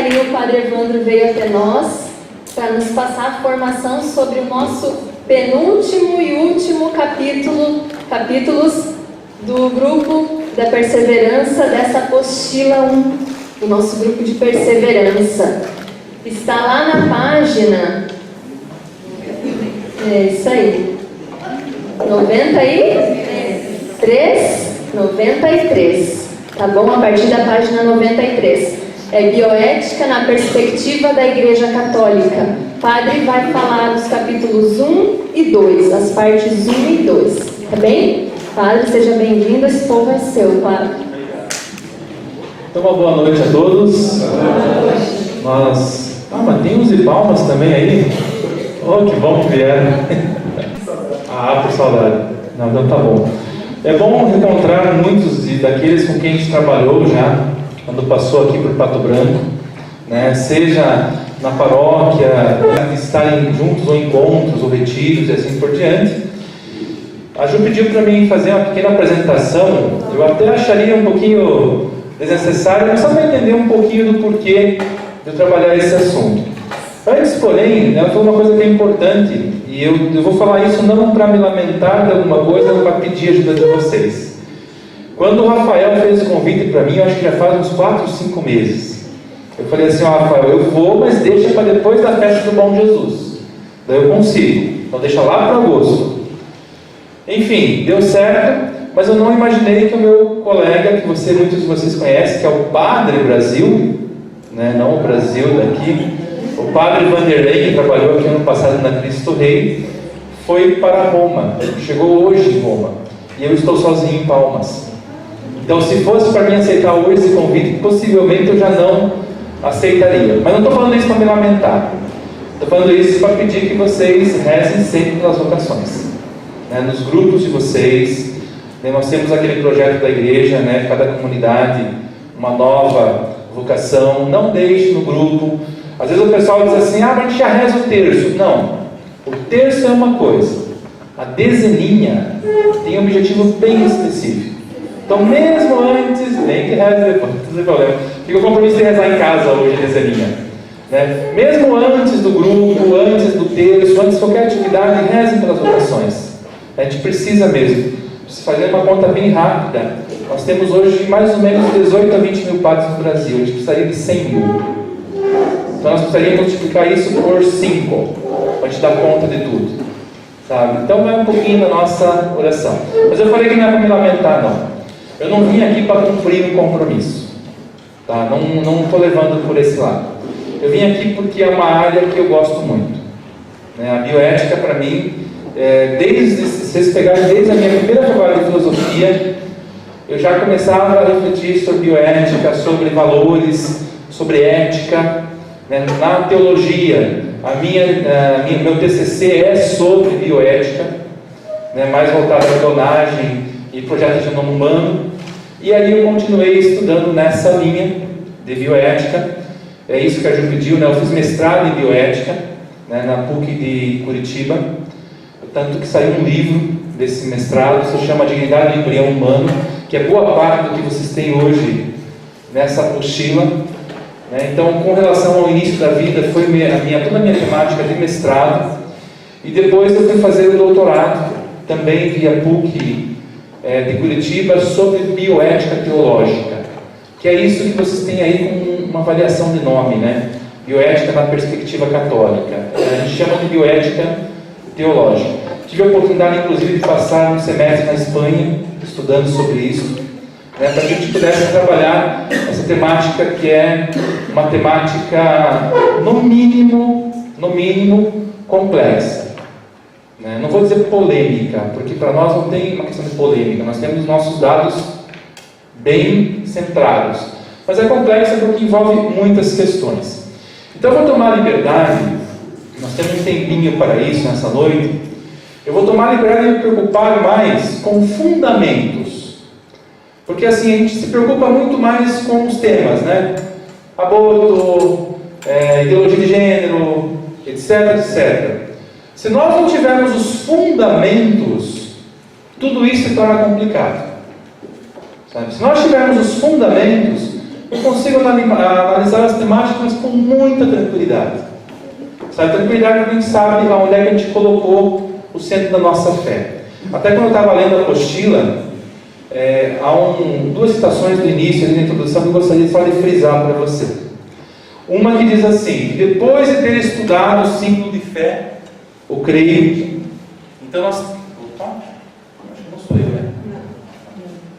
aí o Padre Evandro veio até nós para nos passar a formação sobre o nosso penúltimo e último capítulos do grupo da perseverança, dessa apostila 1, do nosso grupo de perseverança. Está lá na página, é isso aí, 93, tá bom? A partir da página 93. É bioética na perspectiva da Igreja Católica. O padre vai falar dos capítulos 1 e 2, as partes 1 e 2, tá bem? Padre, seja bem-vindo, esse povo é seu, padre. Então, uma boa noite a todos. Mas tem uns de palmas também aí? Oh, que bom que vieram. Por saudade. Não, então tá bom. É bom encontrar muitos daqueles com quem a gente trabalhou já, quando passou aqui por Pato Branco, né? Seja na paróquia, estarem juntos ou encontros, ou retiros e assim por diante. A Ju pediu para mim fazer uma pequena apresentação. Eu até acharia um pouquinho desnecessário, mas só para entender um pouquinho do porquê de eu trabalhar esse assunto. Antes, porém, ela falou uma coisa que é importante, e eu vou falar isso não para me lamentar de alguma coisa, mas para pedir ajuda de vocês. Quando o Rafael fez o convite para mim, eu acho que já faz uns 4 ou 5 meses. Eu falei assim: Rafael, eu vou, mas deixa para depois da festa do Bom Jesus. Daí eu consigo. Então deixa lá para agosto. Enfim, deu certo, mas eu não imaginei que o meu colega, que muitos de vocês conhecem, que é o Padre Brasil, né, não o Brasil daqui, o Padre Vanderlei, que trabalhou aqui ano passado na Cristo Rei, foi para Roma. Chegou hoje em Roma. E eu estou sozinho em Palmas. Então, se fosse para mim aceitar hoje esse convite, possivelmente eu já não aceitaria. Mas não estou falando isso para me lamentar. Estou falando isso para pedir que vocês rezem sempre pelas vocações, né? Nos grupos de vocês, né? Nós temos aquele projeto da igreja, né? Cada comunidade, uma nova vocação. Não deixe no grupo. Às vezes o pessoal diz assim: mas a gente já reza o terço. Não. O terço é uma coisa. A dezeninha tem um objetivo bem específico. Então, mesmo antes, nem que reze depois, não tem problema. Fica o compromisso de rezar em casa hoje, a dezeninha, né? Mesmo antes do grupo, antes do terço, antes de qualquer atividade, rezem pelas vocações. A gente precisa mesmo. Se fazer uma conta bem rápida, nós temos hoje mais ou menos 18 a 20 mil padres no Brasil. A gente precisaria de 100 mil. Então, nós precisaríamos multiplicar isso por 5, para a gente dar conta de tudo, sabe? Então, é um pouquinho da nossa oração. Mas eu falei que não é para me lamentar, não. Eu não vim aqui para cumprir um compromisso, tá? Não estou levando por esse lado. Eu vim aqui porque é uma área que eu gosto muito, né? A bioética, para mim, se vocês pegarem desde a minha primeira faculdade de filosofia, eu já começava a refletir sobre bioética, sobre valores, sobre ética, né? Na teologia, meu TCC é sobre bioética, né? Mais voltado à clonagem e projeto de genoma humano. E aí eu continuei estudando nessa linha de bioética. É isso que a Ju pediu, né? Eu fiz mestrado em bioética, né, na PUC de Curitiba, tanto que saiu um livro desse mestrado, se chama Dignidade do Embrião Humano, que é boa parte do que vocês têm hoje nessa apostila, né? Então, com relação ao início da vida, foi toda a minha temática de mestrado, e depois eu fui fazer o doutorado, também via PUC de Curitiba, sobre bioética teológica, que é isso que vocês têm aí com uma variação de nome, né? Bioética na perspectiva católica. A gente chama de bioética teológica. Tive a oportunidade, inclusive, de passar um semestre na Espanha, estudando sobre isso, né, para que a gente pudesse trabalhar essa temática, que é uma temática, no mínimo, complexa. Não vou dizer polêmica, porque para nós não tem uma questão de polêmica, nós temos nossos dados bem centrados, mas é complexa porque envolve muitas questões. Então eu vou tomar a liberdade, nós temos um tempinho para isso nessa noite, eu vou tomar a liberdade de me preocupar mais com fundamentos, porque assim, a gente se preocupa muito mais com os temas, né? Aborto, ideologia de gênero, etc. Se nós não tivermos os fundamentos, tudo isso se torna complicado, sabe? Se nós tivermos os fundamentos, eu consigo analisar as temáticas com muita tranquilidade. Sabe, tranquilidade, a gente sabe aonde é que a gente colocou o centro da nossa fé. Até quando eu estava lendo a apostila, há duas citações do início, ali na introdução, que eu gostaria só de frisar para você. Uma que diz assim: depois de ter estudado o símbolo de fé, o creio. Então nós. Opa, acho que não sou eu, né?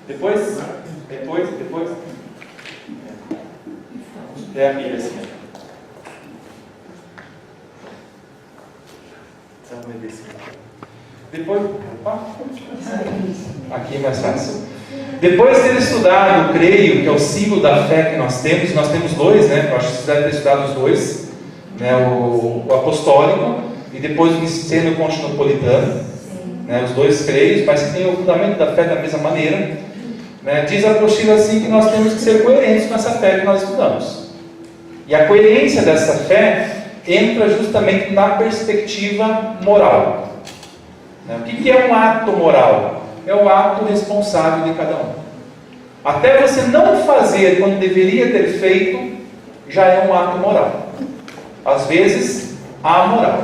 Depois. É a minha assim. Depois. Opa. Aqui é mais fácil. Depois de ter estudado o creio, que é o símbolo da fé que nós temos dois, né? Eu acho que vocês devem ter estudado os dois, né? O apostólico e depois o niceno-constantinopolitano, né? Os dois creios, mas que tem o fundamento da fé da mesma maneira, né? Diz a apostila assim que nós temos que ser coerentes com essa fé que nós estudamos. E a coerência dessa fé entra justamente na perspectiva moral. O que é um ato moral? É o ato responsável de cada um. Até você não fazer quando deveria ter feito, já é um ato moral. Às vezes, amoral.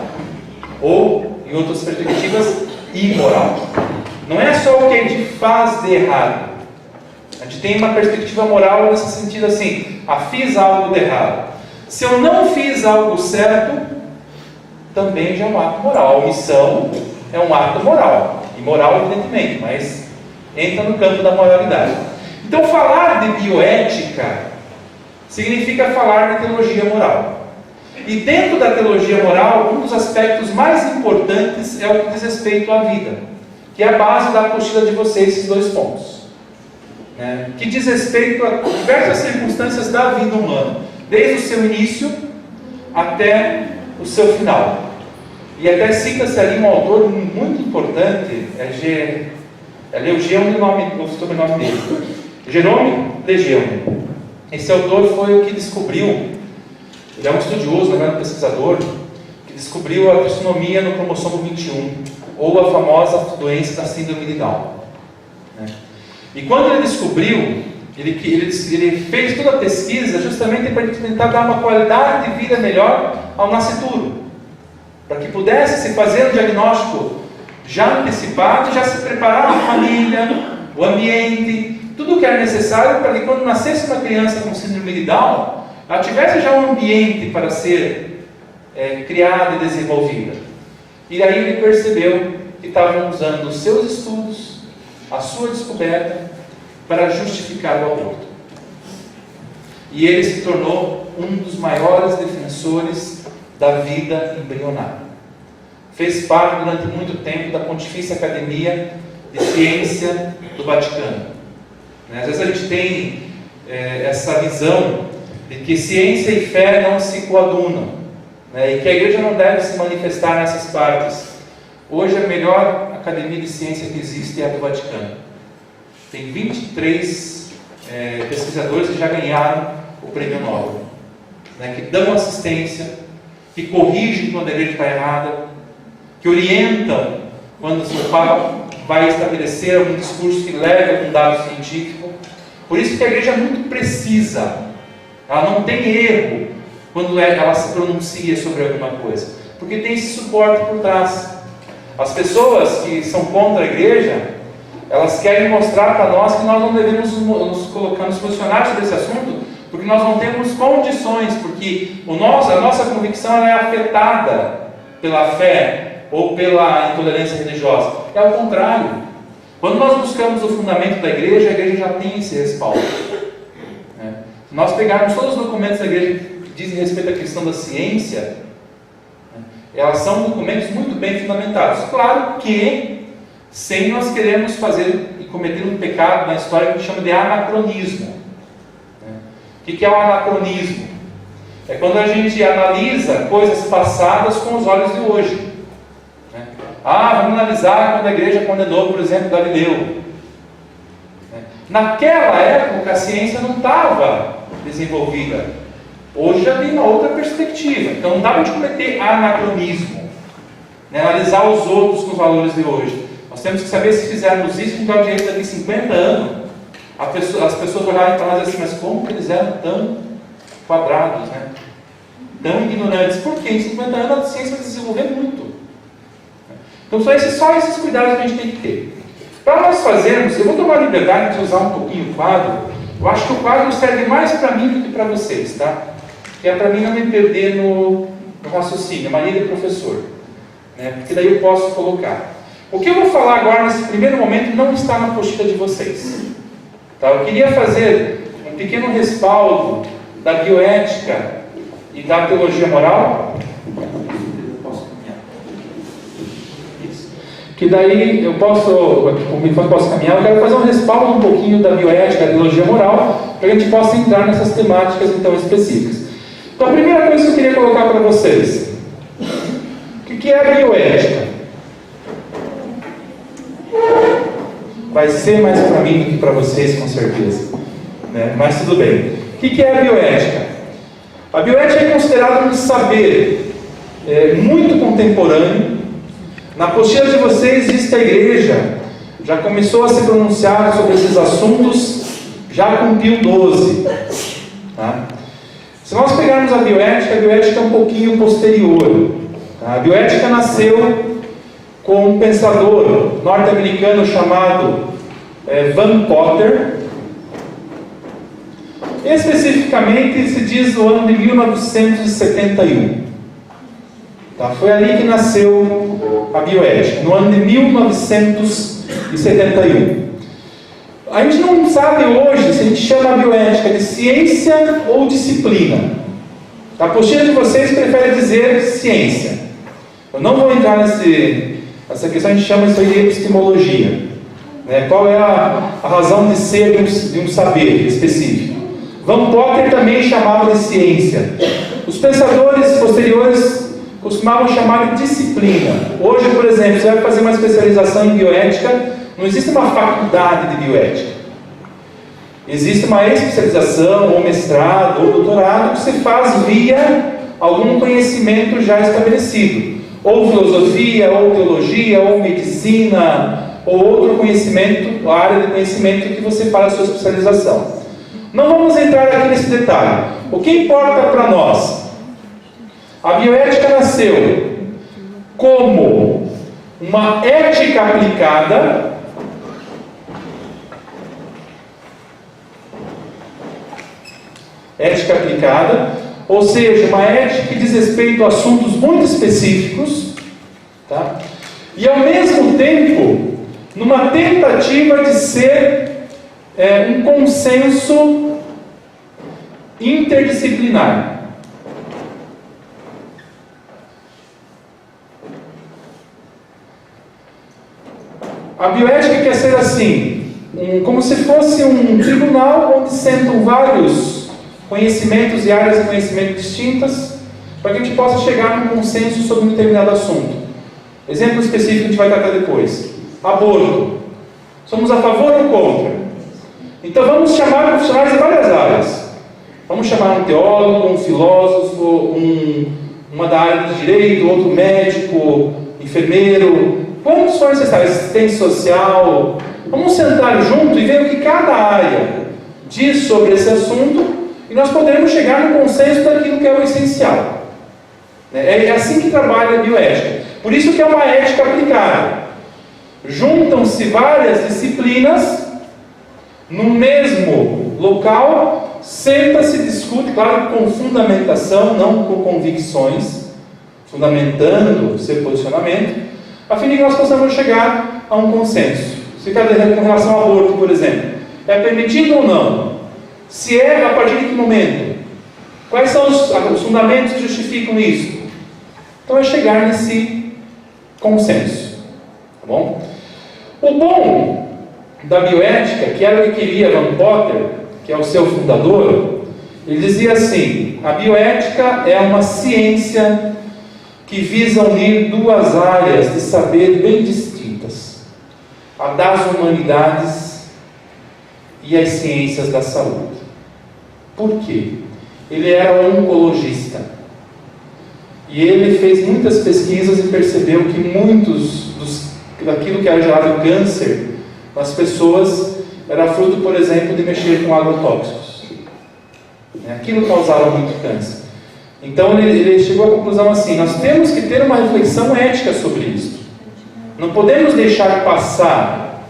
Ou, em outras perspectivas, imoral. Não é só o que a gente faz de errado. A gente tem uma perspectiva moral nesse sentido assim: fiz algo de errado. Se eu não fiz algo certo, também já é um ato moral. A omissão é um ato moral. Imoral, evidentemente, mas entra no campo da moralidade. Então, falar de bioética significa falar de teologia moral. E dentro da teologia moral, um dos aspectos mais importantes é o que diz respeito à vida, que é a base da apostila de vocês, esses dois pontos, né? Que diz respeito a diversas circunstâncias da vida humana, desde o seu início até o seu final. E até cita-se ali um autor muito importante, é Legione, o sobrenome dele, Jerome Legione. Esse autor foi o que descobriu, ele é um estudioso, um pesquisador, que descobriu a trissonomia no cromossomo 21, ou a famosa doença da síndrome de Down, né? E quando ele descobriu, ele fez toda a pesquisa justamente para tentar dar uma qualidade de vida melhor ao nascituro, para que pudesse se fazer um diagnóstico já antecipado, já se preparar a família, o ambiente, tudo o que era necessário para que quando nascesse uma criança com síndrome de Down, ela tivesse já um ambiente para ser criada e desenvolvida. E aí ele percebeu que estavam usando os seus estudos, a sua descoberta, para justificar o aborto. E ele se tornou um dos maiores defensores da vida embrionária. Fez parte durante muito tempo da Pontifícia Academia de Ciência do Vaticano. Às vezes a gente tem essa visão de que ciência e fé não se coadunam, e que a igreja não deve se manifestar nessas partes. Hoje a melhor academia de ciência que existe é a do Vaticano. Tem 23 pesquisadores que já ganharam o prêmio Nobel, que dão assistência, que corrigem quando a igreja está errada, que orientam quando o seu Papa vai estabelecer algum discurso que leve a um dado científico. Por isso que a igreja é muito precisa, ela não tem erro quando ela se pronuncia sobre alguma coisa, porque tem esse suporte por trás. As pessoas que são contra a igreja, elas querem mostrar para nós que nós não devemos nos posicionar sobre esse assunto, porque nós não temos condições, porque a nossa convicção é afetada pela fé ou pela intolerância religiosa. É ao contrário. Quando nós buscamos o fundamento da igreja, a igreja já tem esse respaldo. Se nós pegarmos todos os documentos da igreja que dizem respeito à questão da ciência, elas são documentos muito bem fundamentados. Claro que sem nós queremos fazer e cometer um pecado na história que a gente chama de anacronismo. O que é o anacronismo? É quando a gente analisa coisas passadas com os olhos de hoje. Vamos analisar quando a igreja condenou, por exemplo, Galileu. Naquela época a ciência não estava desenvolvida. Hoje já tem uma outra perspectiva. Então não dá para a gente cometer anacronismo, analisar os outros com os valores de hoje. Nós temos que saber se fizermos isso, então daqui 50 anos As pessoas olharem para nós assim, mas como que eles eram tão quadrados, né? Tão ignorantes? Por quê? Em 50 anos a ciência vai desenvolver muito. Então só esses cuidados que a gente tem que ter. Para nós fazermos, eu vou tomar a liberdade de usar um pouquinho o quadro. Eu acho que o quadro serve mais para mim do que para vocês, tá? Que é para mim não me perder no raciocínio, a mania do professor, né? Porque daí eu posso colocar. O que eu vou falar agora nesse primeiro momento não está na apostila de vocês, tá? Eu queria fazer um pequeno respaldo da bioética e da teologia moral. Que daí eu posso caminhar, eu quero fazer um respaldo um pouquinho da bioética, da teologia moral, para que a gente possa entrar nessas temáticas então específicas. Então a primeira coisa que eu queria colocar para vocês, o que é a bioética? Vai ser mais para mim do que para vocês, com certeza, né? Mas tudo bem. O que é a bioética? A bioética é considerada um saber muito contemporâneo. Na apostila de vocês existe a igreja, já começou a se pronunciar sobre esses assuntos, já com Pio XII. Tá? Se nós pegarmos a bioética é um pouquinho posterior. Tá? A bioética nasceu com um pensador norte-americano chamado Van Potter. Especificamente se diz no ano de 1971. Tá? Foi ali que nasceu a bioética, no ano de 1971. A gente não sabe hoje se a gente chama a bioética de ciência ou disciplina. A apostila de vocês prefere dizer ciência. Eu não vou entrar nessa questão, a gente chama isso aí de epistemologia. Né? Qual é a razão de ser de um saber específico? Van Potter também chamava de ciência. Os pensadores posteriores costumavam chamar de disciplina. Hoje, por exemplo, você vai fazer uma especialização em bioética, não existe uma faculdade de bioética. Existe uma especialização, ou mestrado, ou doutorado, que se faz via algum conhecimento já estabelecido. Ou filosofia, ou teologia, ou medicina, ou outro conhecimento, área de conhecimento que você faz a sua especialização. Não vamos entrar aqui nesse detalhe. O que importa para nós? A bioética nasceu como uma ética aplicada ou seja, uma ética que diz respeito a assuntos muito específicos, tá? E ao mesmo tempo, numa tentativa de ser um consenso interdisciplinar. A bioética quer ser assim, como se fosse um tribunal onde sentam vários conhecimentos e áreas de conhecimento distintas, para que a gente possa chegar num consenso sobre um determinado assunto. Exemplo específico que a gente vai tratar depois. Aborto. Somos a favor ou contra? Então vamos chamar profissionais de várias áreas. Vamos chamar um teólogo, um filósofo, uma da área de direito, outro médico, enfermeiro. Quantos forem necessários? Assistente social. Vamos sentar junto e ver o que cada área diz sobre esse assunto e nós poderemos chegar no consenso daquilo que é o essencial. É assim que trabalha a bioética. Por isso que é uma ética aplicada. Juntam-se várias disciplinas no mesmo local, senta-se, discute, claro, com fundamentação, não com convicções, fundamentando o seu posicionamento, a fim de que nós possamos chegar a um consenso. Se com relação ao aborto, por exemplo, é permitido ou não? Se é, a partir de que momento? Quais são os fundamentos que justificam isso? Então é chegar nesse consenso. Tá bom? O bom da bioética, que era o que queria Van Potter, que é o seu fundador, ele dizia assim: a bioética é uma ciência que visa unir duas áreas de saber bem distintas, a das humanidades e as ciências da saúde. Por quê? Ele era oncologista e ele fez muitas pesquisas e percebeu que muitos daquilo que era gerado câncer nas pessoas era fruto, por exemplo, de mexer com agrotóxicos. Aquilo causava muito câncer. Então ele chegou à conclusão assim: nós temos que ter uma reflexão ética sobre isso. Não podemos deixar passar.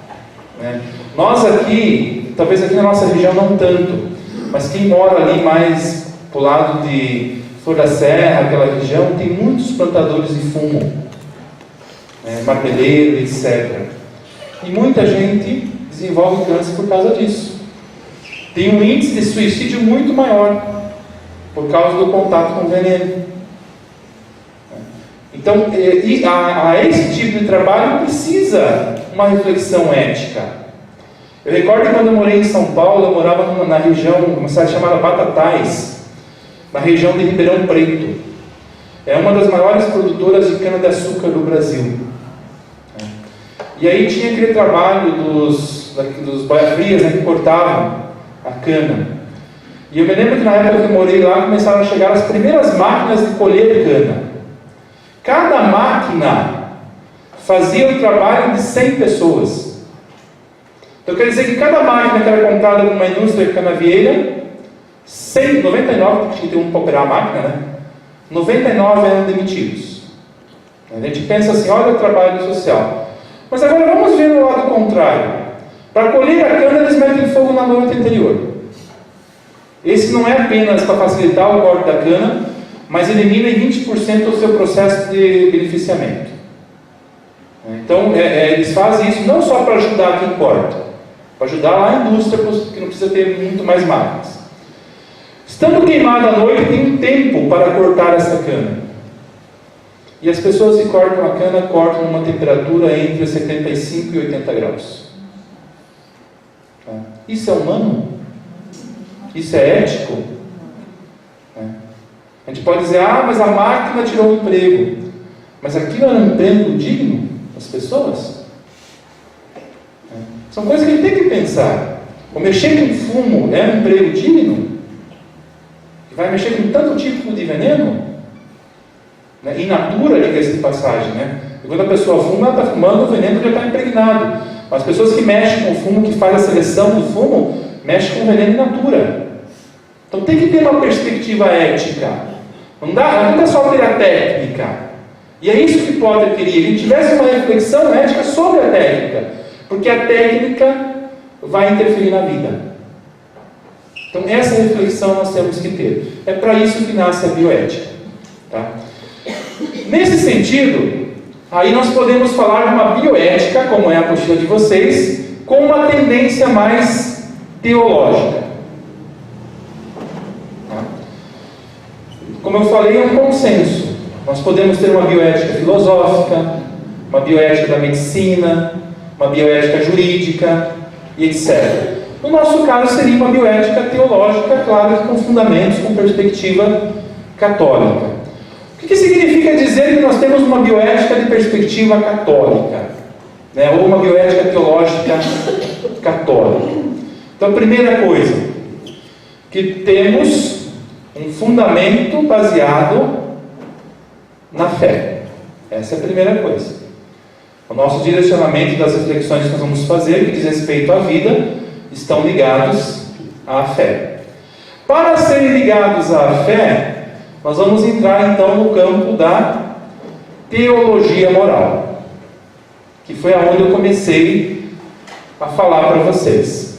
Nós aqui, talvez aqui na nossa região não tanto, mas quem mora ali mais pro lado de Flor da Serra, aquela região, tem muitos plantadores de fumo, marmeleiro, etc. E muita gente desenvolve câncer por causa disso. Tem um índice de suicídio muito maior por causa do contato com veneno. Então, a esse tipo de trabalho precisa uma reflexão ética. Eu recordo que quando eu morei em São Paulo, eu morava na região, uma cidade chamada Batatais, na região de Ribeirão Preto. É uma das maiores produtoras de cana-de-açúcar do Brasil. E aí tinha aquele trabalho dos boia-frias, que cortavam a cana. E eu me lembro que na época que eu morei lá, começaram a chegar as primeiras máquinas de colher cana. Cada máquina fazia o trabalho de 100 pessoas. Então quer dizer que cada máquina que era comprada numa indústria canavieira, 99, porque tinha que ter um para operar a máquina, 99 eram demitidos. A gente pensa assim, olha o trabalho social. Mas agora vamos ver no lado contrário. Para colher a cana, eles metem fogo na noite anterior. Esse não é apenas para facilitar o corte da cana, mas elimina em 20% o seu processo de beneficiamento. Então, eles fazem isso não só para ajudar quem corta, para ajudar lá a indústria, que não precisa ter muito mais máquinas. Estando queimado à noite, tem um tempo para cortar essa cana. E as pessoas que cortam a cana, cortam numa temperatura entre 75 e 80 graus. Isso é humano? Isso é ético? A gente pode dizer, mas a máquina tirou o emprego. Mas aquilo é um emprego digno das pessoas? São coisas que a gente tem que pensar. O mexer com fumo é um emprego digno? Que vai mexer com tanto tipo de veneno? In natura, diga-se de passagem. E quando a pessoa fuma, ela está fumando, o veneno já está impregnado. As pessoas que mexem com o fumo, que fazem a seleção do fumo, mexem com o veneno in natura. Então tem que ter uma perspectiva ética. Não dá só ter a técnica. E é isso que Potter queria. Que a gente tivesse uma reflexão ética sobre a técnica. Porque a técnica vai interferir na vida. Então essa reflexão nós temos que ter. É para isso que nasce a bioética. Tá? Nesse sentido, aí nós podemos falar de uma bioética, como é a apostila de vocês, com uma tendência mais teológica. Como eu falei, é um consenso. Nós podemos ter uma bioética filosófica, uma bioética da medicina, uma bioética jurídica e etc. No nosso caso, seria uma bioética teológica, claro, com fundamentos, com perspectiva católica. O que significa dizer que nós temos uma bioética de perspectiva católica? Ou uma bioética teológica católica? Então, a primeira coisa, que temos um fundamento baseado na fé. Essa é a primeira coisa. O nosso direcionamento das reflexões que nós vamos fazer, que diz respeito à vida, estão ligados à fé. Para serem ligados à fé, nós vamos entrar então no campo da teologia moral, que foi aonde eu comecei a falar para vocês.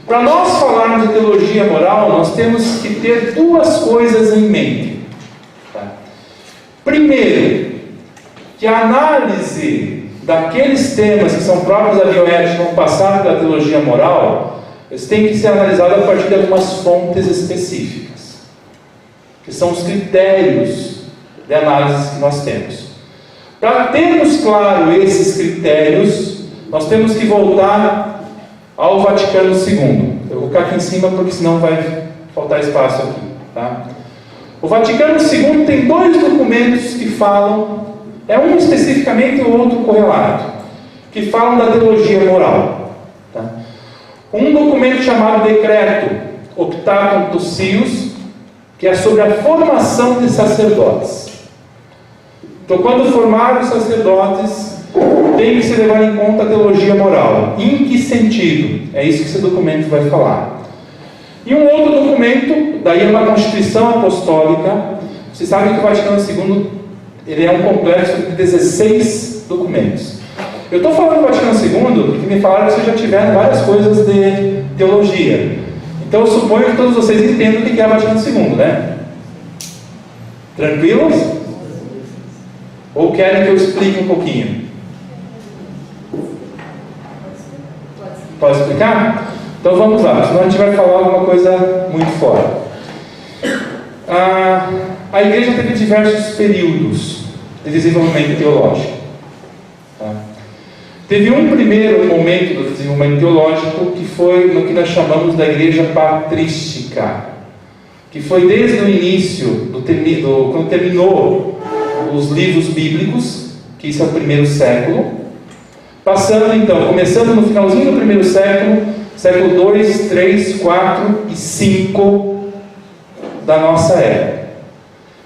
Para nós falarmos de teologia moral, nós temos que ter duas coisas em mente. Primeiro, que a análise daqueles temas que são próprios da bioética, que vão passar pela teologia moral, eles têm que ser analisados a partir de algumas fontes específicas, que são os critérios de análise que nós temos. Para termos claro esses critérios, nós temos que voltar ao Vaticano II. Eu vou ficar aqui em cima porque senão vai faltar espaço aqui. Tá? O Vaticano II tem dois documentos que falam, um especificamente e o outro correlato, que falam da teologia moral. Tá? Um documento chamado Decreto Optatum Tucius, que é sobre a formação de sacerdotes. Então, quando formaram os sacerdotes, tem que se levar em conta a teologia moral. Em que sentido? É isso que esse documento vai falar. E um outro documento, daí é uma Constituição Apostólica. Você sabe que o Vaticano II ele é um complexo de 16 documentos. Eu estou falando do Vaticano II porque me falaram que vocês já tiveram várias coisas de teologia. Então eu suponho que todos vocês entendem o que é o Vaticano II, né? Tranquilos? Ou querem que eu explique um pouquinho? Pode explicar? Então vamos lá, senão a gente vai falar alguma coisa muito fora. A igreja teve diversos períodos de desenvolvimento teológico. Tá? Teve um primeiro momento do desenvolvimento teológico que foi no que nós chamamos da igreja patrística, que foi desde o início, quando terminou os livros bíblicos, que isso é o primeiro século, passando então, começando no finalzinho do primeiro século, século 2, 3, 4 e 5 da nossa era.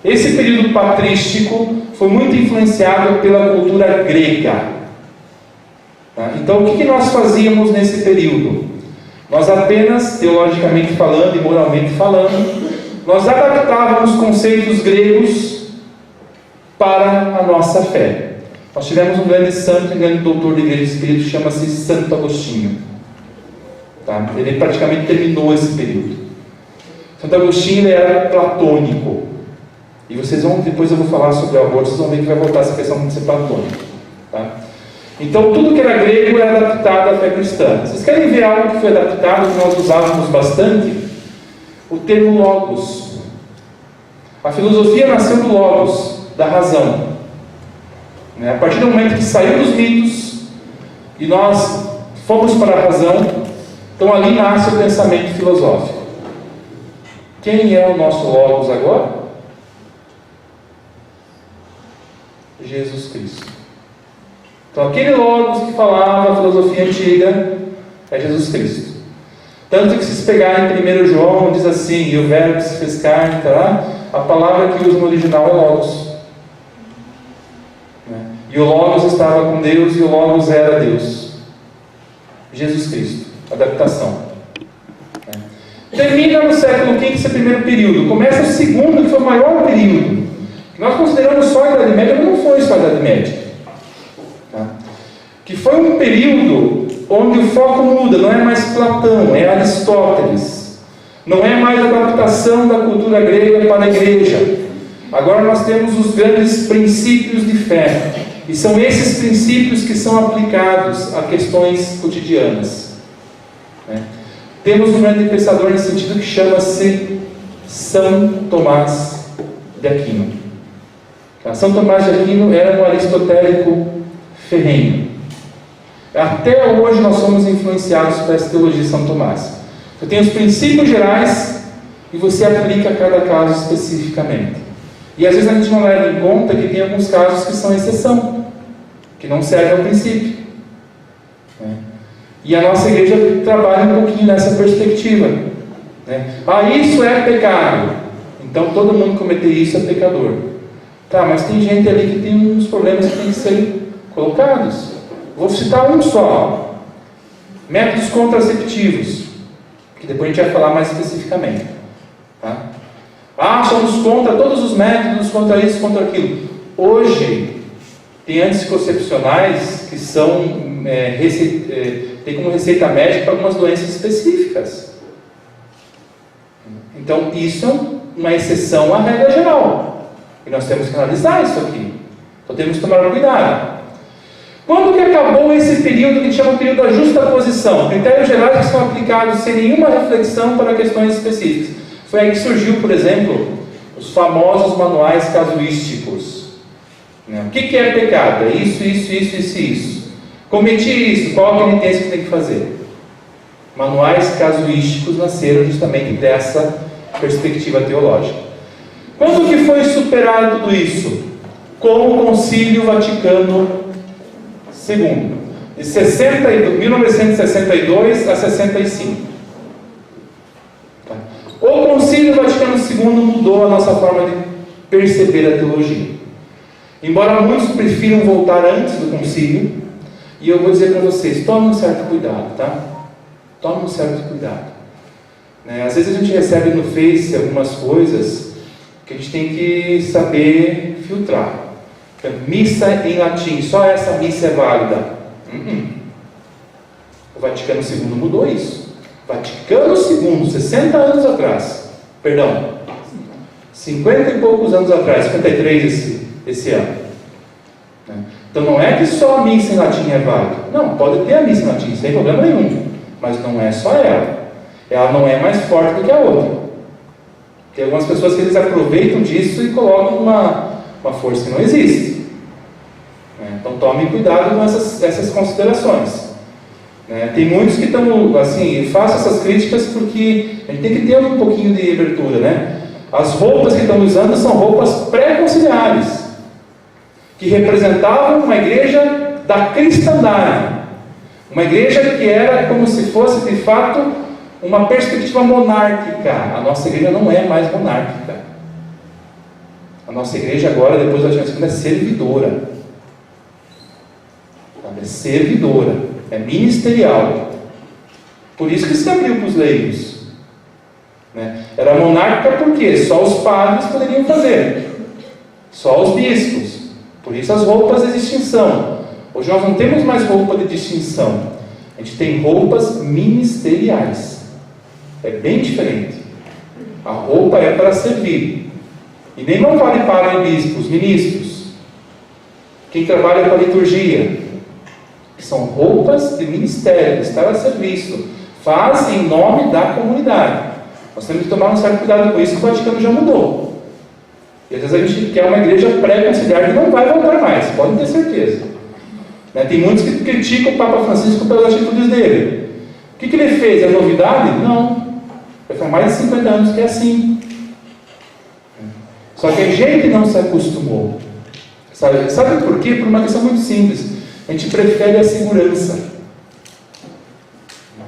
Esse período patrístico foi muito influenciado pela cultura grega. Tá? Então, o que nós fazíamos nesse período? Nós apenas, teologicamente falando e moralmente falando, nós adaptávamos conceitos gregos para a nossa fé. Nós tivemos um grande santo, um grande doutor de igreja espírita, que chama-se Santo Agostinho. Tá? Ele praticamente terminou esse período. Santo Agostinho ele era platônico. E vocês vão, depois eu vou falar sobre o aborto, vocês vão ver que vai voltar essa questão de ser platônico. Tá? Então, tudo que era grego era adaptado à fé cristã. Vocês querem ver algo que foi adaptado, que nós usávamos bastante? O termo logos. A filosofia nasceu do logos, da razão. A partir do momento que saiu dos mitos e nós fomos para a razão, então ali nasce o pensamento filosófico. Quem é o nosso logos agora? Jesus Cristo. Então aquele logos que falava a filosofia antiga é Jesus Cristo. Tanto que se pegar em 1 João diz assim, e o verbo se fez carne, tá lá, a palavra que usa no original é logos. E o logos estava com Deus e o logos era Deus. Jesus Cristo. Adaptação. Termina no século V esse primeiro período. Começa o segundo, que foi o maior período. Nós consideramos só a Idade Média, mas não foi só a Idade Média. Tá? Que foi um período onde o foco muda, não é mais Platão, é Aristóteles. Não é mais a adaptação da cultura grega para a igreja. Agora nós temos os grandes princípios de fé. E são esses princípios que são aplicados a questões cotidianas. Temos um grande pensador nesse sentido que chama-se São Tomás de Aquino. São Tomás de Aquino era um aristotélico ferrenho. Até hoje nós somos influenciados por essa teologia de São Tomás. Você tem os princípios gerais e você aplica cada caso especificamente. E às vezes a gente não leva em conta que tem alguns casos que são exceção, que não servem ao princípio. E a nossa igreja trabalha um pouquinho nessa perspectiva. Isso é pecado. Então todo mundo cometer isso é pecador. Tá, mas tem gente ali que tem uns problemas que tem que ser colocados. Vou citar um só. Métodos contraceptivos, que depois a gente vai falar mais especificamente. Tá? Somos contra todos os métodos, contra isso, contra aquilo. Hoje, tem anticoncepcionais que são tem como receita médica para algumas doenças específicas. Então, isso é uma exceção à regra geral. E nós temos que analisar isso aqui. Então, temos que tomar cuidado. Quando que acabou esse período que chama o período da justa posição? Critérios gerais que são aplicados sem nenhuma reflexão para questões específicas. Foi aí que surgiu, por exemplo, os famosos manuais casuísticos. O que é pecado? É isso, isso, isso, isso, isso. Cometi isso, qual a penitência que tem que fazer? Manuais casuísticos nasceram justamente dessa perspectiva teológica. Quando que foi superado tudo isso? Com o Concílio Vaticano II, de 1962 a 65. O Concílio Vaticano II mudou a nossa forma de perceber a teologia. Embora muitos prefiram voltar antes do concílio, e eu vou dizer para vocês, tomem um certo cuidado, tá? Tomem um certo cuidado. Às vezes a gente recebe no Face algumas coisas que a gente tem que saber filtrar. Missa em latim, só essa missa é válida. O Vaticano II mudou isso. Vaticano II, 60 anos atrás, perdão, 50 e poucos anos atrás, 53 esse ano. Então não é que só a missa em latim é válida. Não, pode ter a missa em latim, sem problema nenhum. Mas não é só ela. Ela não é mais forte do que a outra. Tem algumas pessoas que eles aproveitam disso e colocam uma força que não existe. Então tome cuidado com essas considerações. Tem muitos que estão assim, faço essas críticas porque a gente tem que ter um pouquinho de abertura, As roupas que estão usando são roupas pré-conciliares, que representavam uma igreja da cristandade, uma igreja que era como se fosse de fato uma perspectiva monárquica. A nossa igreja não é mais monárquica. A nossa igreja agora, depois da Vaticano II, é servidora. É servidora, é ministerial. Por isso que se abriu para os leigos. Era monárquica porque só os padres poderiam fazer, só os bispos. Por isso as roupas de distinção. Hoje nós não temos mais roupa de distinção. A gente tem roupas ministeriais. É bem diferente. A roupa é para servir. E nem não vale para bispos, ministros. Quem trabalha com a liturgia. Que são roupas de ministério, de estar a serviço. Faz em nome da comunidade. Nós temos que tomar um certo cuidado com isso, que o Vaticano já mudou. E às vezes a gente quer uma igreja pré-conciliar que não vai voltar mais, podem ter certeza. Tem muitos que criticam o Papa Francisco pelas atitudes dele. O que ele fez? É novidade? Não. Já faz mais de 50 anos que é assim. Só que a gente não se acostumou. Sabe por quê? Por uma questão muito simples. A gente prefere a segurança.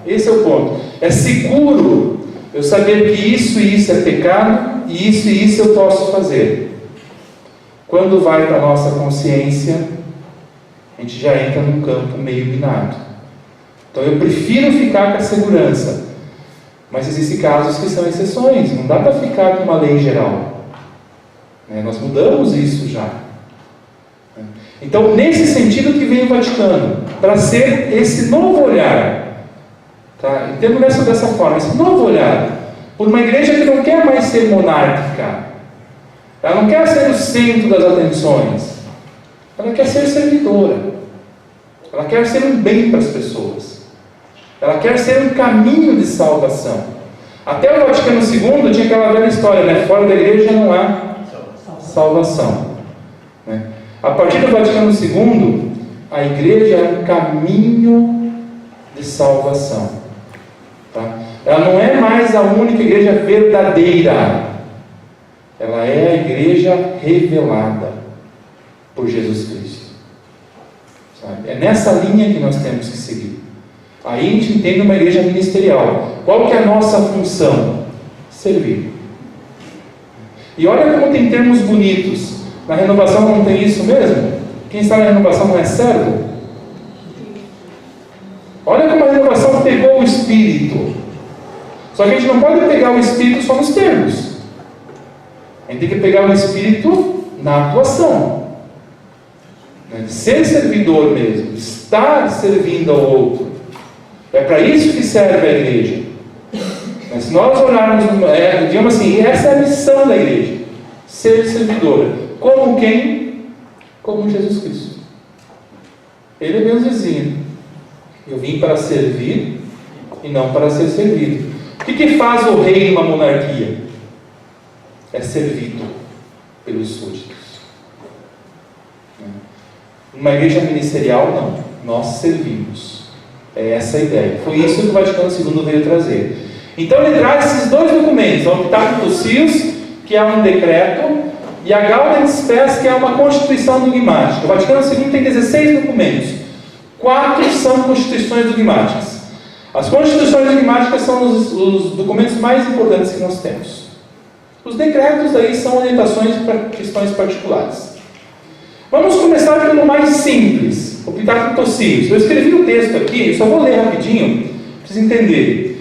Esse é o ponto. É seguro eu saber que isso e isso é pecado e isso eu posso fazer. Quando vai para a nossa consciência, a gente já entra num campo meio minado. Então eu prefiro ficar com a segurança. Mas existem casos que são exceções. Não dá para ficar com uma lei geral. Nós mudamos isso já. Então, nesse sentido que vem o Vaticano, para ser esse novo olhar. Entendo dessa forma, esse novo olhar. Por uma igreja que não quer mais ser monárquica. Ela não quer ser o centro das atenções. Ela quer ser servidora. Ela quer ser um bem para as pessoas. Ela quer ser um caminho de salvação. Até o Vaticano II tinha aquela velha história, fora da igreja não há salvação. A partir do Vaticano II, a igreja é um caminho de salvação. Ela não é mais a única igreja verdadeira. Ela é a igreja revelada por Jesus Cristo. É nessa linha que nós temos que seguir. Aí a gente entende uma igreja ministerial. Qual que é a nossa função? Servir. E olha como tem termos bonitos. Na renovação não tem isso mesmo? Quem está na renovação não é servo? Olha como a renovação pegou o Espírito. Só que a gente não pode pegar o Espírito só nos termos. A gente tem que pegar o Espírito na atuação. De ser servidor mesmo. De estar servindo ao outro. É para isso que serve a igreja. Mas se nós olharmos, digamos assim, essa é a missão da igreja. Ser servidora. Como quem? Como Jesus Cristo. Ele mesmo dizia: eu vim para servir e não para ser servido. O que faz o rei numa monarquia? É servido pelos súditos. Numa igreja ministerial, não. Nós servimos. É essa a ideia. Foi isso que o Vaticano II veio trazer. Então ele traz esses dois documentos: o Optatum Tucius, que é um decreto, e a Gaudium et Spes, que é uma constituição dogmática. O Vaticano II tem 16 documentos. 4 são constituições dogmáticas. As constituições dogmáticas são os documentos mais importantes que nós temos. Os decretos daí são orientações para questões particulares. Vamos começar pelo mais simples, o Pitágoras Tossius. Eu escrevi um texto aqui, eu só vou ler rapidinho, para vocês entenderem.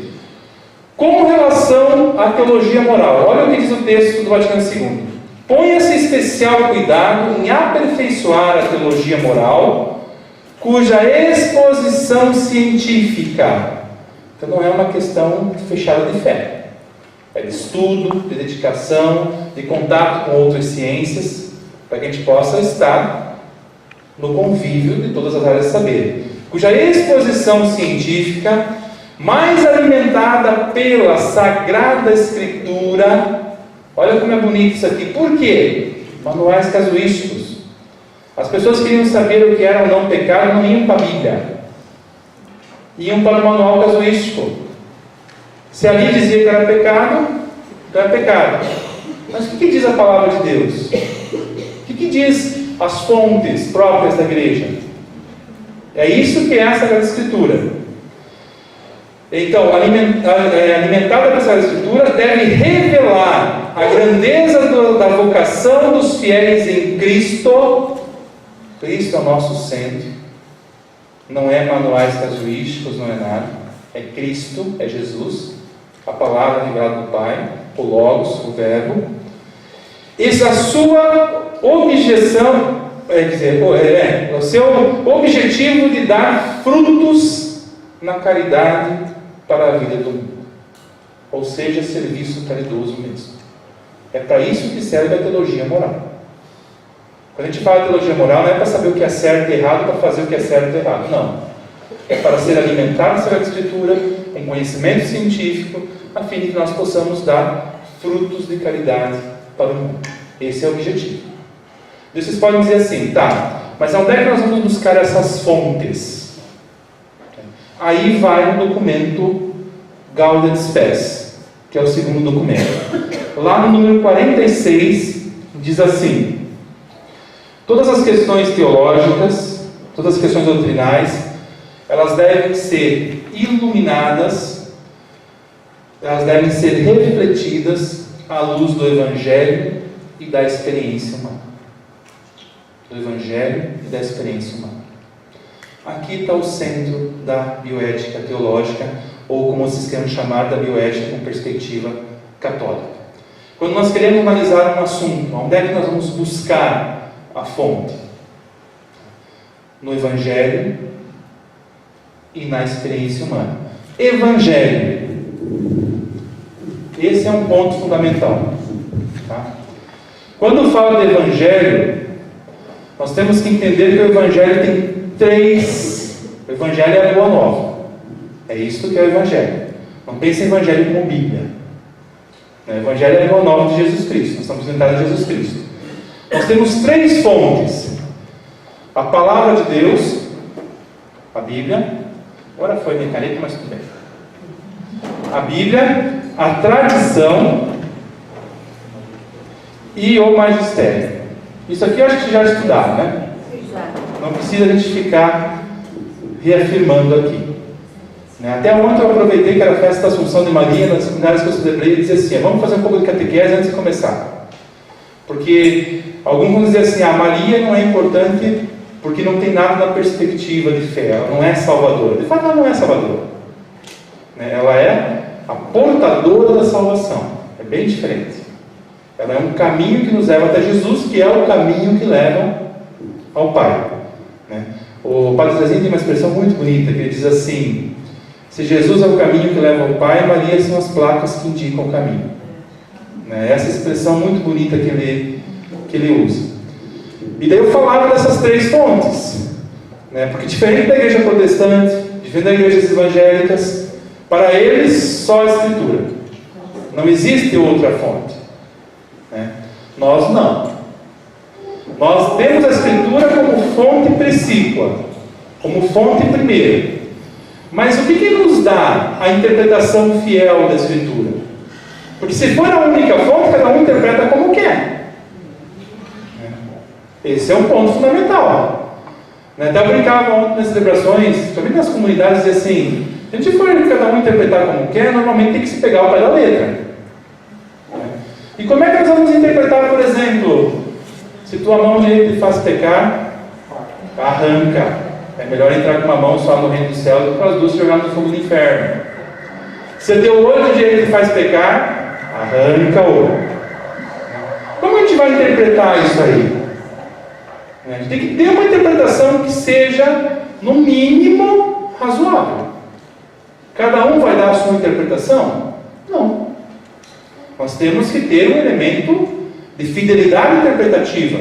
Com relação à teologia moral, olha o que diz o texto do Vaticano II. Ponha-se especial cuidado em aperfeiçoar a teologia moral, cuja exposição científica, então não é uma questão fechada de fé, é de estudo, de dedicação, de contato com outras ciências, para que a gente possa estar no convívio de todas as áreas de saber, cuja exposição científica, mais alimentada pela Sagrada Escritura. Olha como é bonito isso aqui. Por quê? Manuais casuísticos. As pessoas queriam saber o que era ou não pecado, não iam para a Bíblia, iam para o manual casuístico. Se ali dizia que era pecado, então é pecado. Mas o que diz a palavra de Deus? O que diz as fontes próprias da igreja? É isso que é a Sagrada Escritura. Então, alimentada pela Sagrada Escritura, deve revelar a grandeza da vocação dos fiéis em Cristo. Cristo é o nosso centro. Não é manuais casuísticos, não é nada. É Cristo, é Jesus, a palavra revelada do Pai, o Logos, o Verbo. Essa sua objeção, o seu objetivo de dar frutos na caridade para a vida do mundo, ou seja, serviço caridoso mesmo. É para isso que serve a teologia moral. Quando a gente fala de teologia moral, não é para saber o que é certo e errado, para fazer o que é certo e errado, não. É para ser alimentado na Sagrada Escritura, com conhecimento científico, a fim de que nós possamos dar frutos de caridade para o mundo. Esse é o objetivo. Vocês podem dizer assim, tá, mas onde é que nós vamos buscar essas fontes? Aí vai no documento Gaudium et Spes, que é o segundo documento. Lá no número 46, diz assim: todas as questões teológicas, todas as questões doutrinais, elas devem ser iluminadas, elas devem ser refletidas à luz do Evangelho e da experiência humana. Do Evangelho e da experiência humana. Aqui está o centro da bioética teológica, ou como vocês querem chamar, da bioética com perspectiva católica. Quando nós queremos analisar um assunto, onde é que nós vamos buscar a fonte? No Evangelho e na experiência humana. Evangelho. Esse é um ponto fundamental. Tá? Quando fala de Evangelho, nós temos que entender que o Evangelho tem o Evangelho é a boa nova. É isso que é o Evangelho. Não pense em Evangelho como Bíblia. O Evangelho é a boa nova de Jesus Cristo. Nós estamos apresentados a Jesus Cristo. Nós temos 3 fontes: a palavra de Deus, a Bíblia. Agora foi minha caneta, mas tudo bem. A Bíblia, a tradição e o magistério. Isso aqui eu acho que já estudaram, né? Não precisa a gente ficar reafirmando aqui. Até ontem eu aproveitei que era a festa da Assunção de Maria, nas seminários que eu celebrei, e disse assim: vamos fazer um pouco de catequese antes de começar. Porque alguns vão dizer assim: Maria não é importante porque não tem nada na perspectiva de fé, ela não é salvadora. De fato, ela não é salvadora. Ela é a portadora da salvação. É bem diferente. Ela é um caminho que nos leva até Jesus, que é o caminho que leva ao Pai. O Padre Zezinho tem uma expressão muito bonita, que ele diz assim: se Jesus é o caminho que leva ao Pai, Maria são as placas que indicam o caminho. Essa expressão muito bonita que ele usa. E daí eu falava dessas 3 fontes, porque diferente da igreja protestante, diferente das igrejas evangélicas, para eles só a Escritura. Não existe outra fonte. Nós não. Nós temos a Escritura como fonte precípua, como fonte primeira. Mas o que nos dá a interpretação fiel da Escritura? Porque se for a única fonte, cada um interpreta como quer. Esse é um ponto fundamental. Até eu brincava ontem nas celebrações, também nas comunidades, dizia assim: se a gente for cada um interpretar como quer, normalmente tem que se pegar o pé da letra. E como é que nós vamos interpretar, por exemplo, Se tua mão direita te faz pecar, arranca. É melhor entrar com uma mão só no reino do céu do que com as duas jogar no fogo do inferno. Se o teu olho direito te faz pecar, arranca o olho. Como a gente vai interpretar isso aí? A gente tem que ter uma interpretação que seja, no mínimo, razoável. Cada um vai dar a sua interpretação? Não. Nós temos que ter um elemento de fidelidade interpretativa.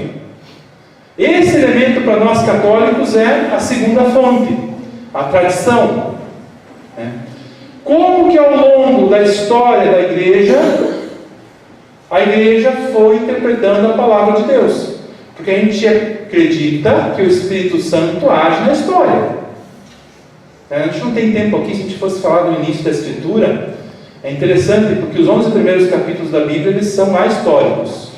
Esse elemento para nós católicos é a segunda fonte, a tradição. Como que ao longo da história da igreja, a igreja foi interpretando a palavra de Deus? Porque a gente acredita que o Espírito Santo age na história. A gente não tem tempo aqui, se a gente fosse falar do início da Escritura, é interessante porque os 11 primeiros capítulos da Bíblia, eles são ahistóricos.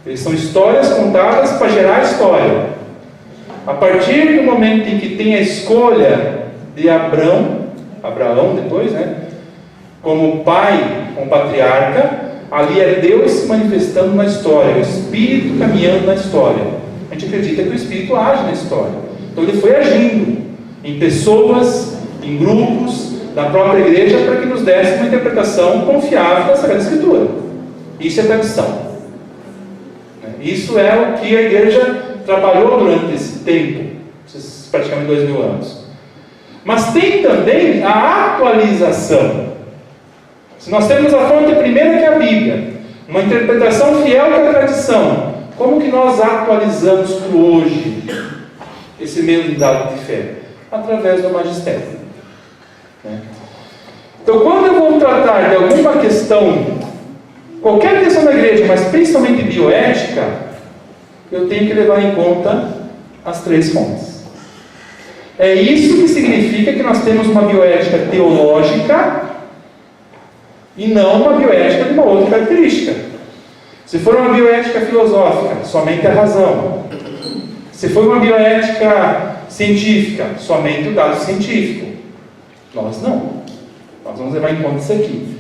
Eles são histórias contadas para gerar história. A partir do momento em que tem a escolha de Abraão depois, como pai, como patriarca, ali é Deus se manifestando na história, o Espírito caminhando na história. A gente acredita que o Espírito age na história. Então ele foi agindo em pessoas, em grupos, na própria igreja, para que nos desse uma interpretação confiável da Sagrada Escritura. Isso é tradição. Isso é o que a igreja trabalhou durante esse tempo, esses praticamente 2000 anos. Mas tem também a atualização. Se nós temos a fonte primeira, que é a Bíblia, uma interpretação fiel que é a tradição, como que nós atualizamos para o hoje esse mesmo dado de fé? Através do magistério. Então, quando eu vou tratar de alguma questão, qualquer questão da igreja, mas principalmente bioética, eu tenho que levar em conta as três fontes. É isso que significa que nós temos uma bioética teológica e não uma bioética de uma outra característica. Se for uma bioética filosófica, somente a razão. Se for uma bioética científica, somente o dado científico. Nós não. Nós vamos levar em conta isso aqui.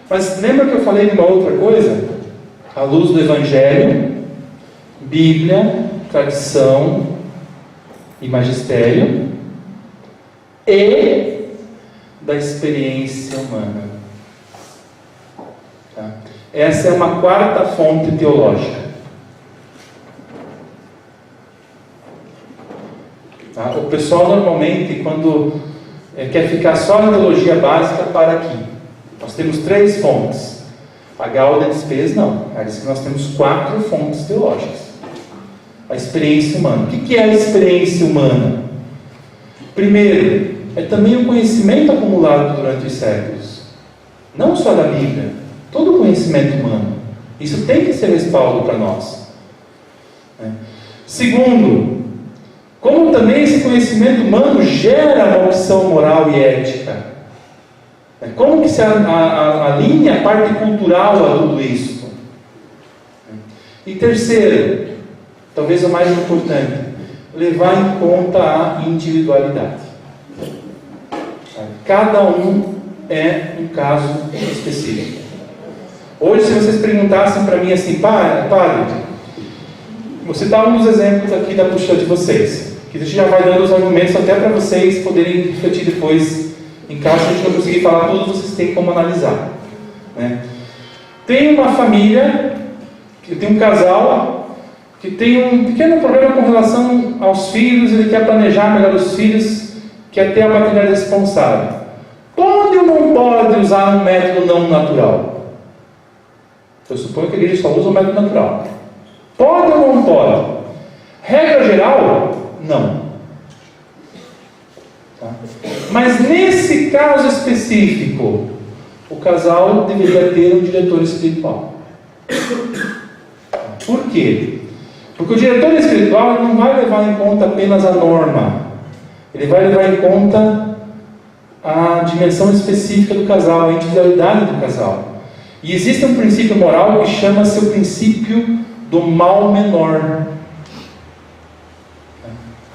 Mas lembra que eu falei de uma outra coisa? À luz do Evangelho, Bíblia, tradição e magistério, e da experiência humana. Tá? Essa é uma quarta fonte teológica. Tá? O pessoal normalmente, quando quer ficar só na teologia básica, para aqui. Nós temos três fontes. A Gaudium et Spes não. Ela diz que nós temos 4 fontes teológicas. A experiência humana. O que é a experiência humana? Primeiro, é também o conhecimento acumulado durante os séculos. Não só da Bíblia. Todo o conhecimento humano. Isso tem que ser respaldo para nós. Segundo, como também esse conhecimento humano gera uma opção moral e ética. Como que se alinha a parte cultural a tudo isso? E terceiro, talvez o mais importante, levar em conta a individualidade. Cada um é um caso específico. Hoje, se vocês perguntassem para mim assim, padre, vou citar um dos exemplos aqui da apostila de vocês, que a gente já vai dando os argumentos até para vocês poderem refletir depois. Em caso a gente não conseguir falar tudo, vocês têm como analisar. Tem uma família, tem um casal que tem um pequeno problema com relação aos filhos, ele quer planejar melhor os filhos, quer ter a paternidade responsável. Pode ou não pode usar um método não natural? Eu suponho que a igreja só usa o método natural. Pode ou não pode? Regra geral, não. Tá? Mas nesse caso específico, o casal deveria ter um diretor espiritual. Por quê? Porque o diretor espiritual não vai levar em conta apenas a norma, ele vai levar em conta a dimensão específica do casal, a individualidade do casal. E existe um princípio moral que chama-se o princípio do mal menor.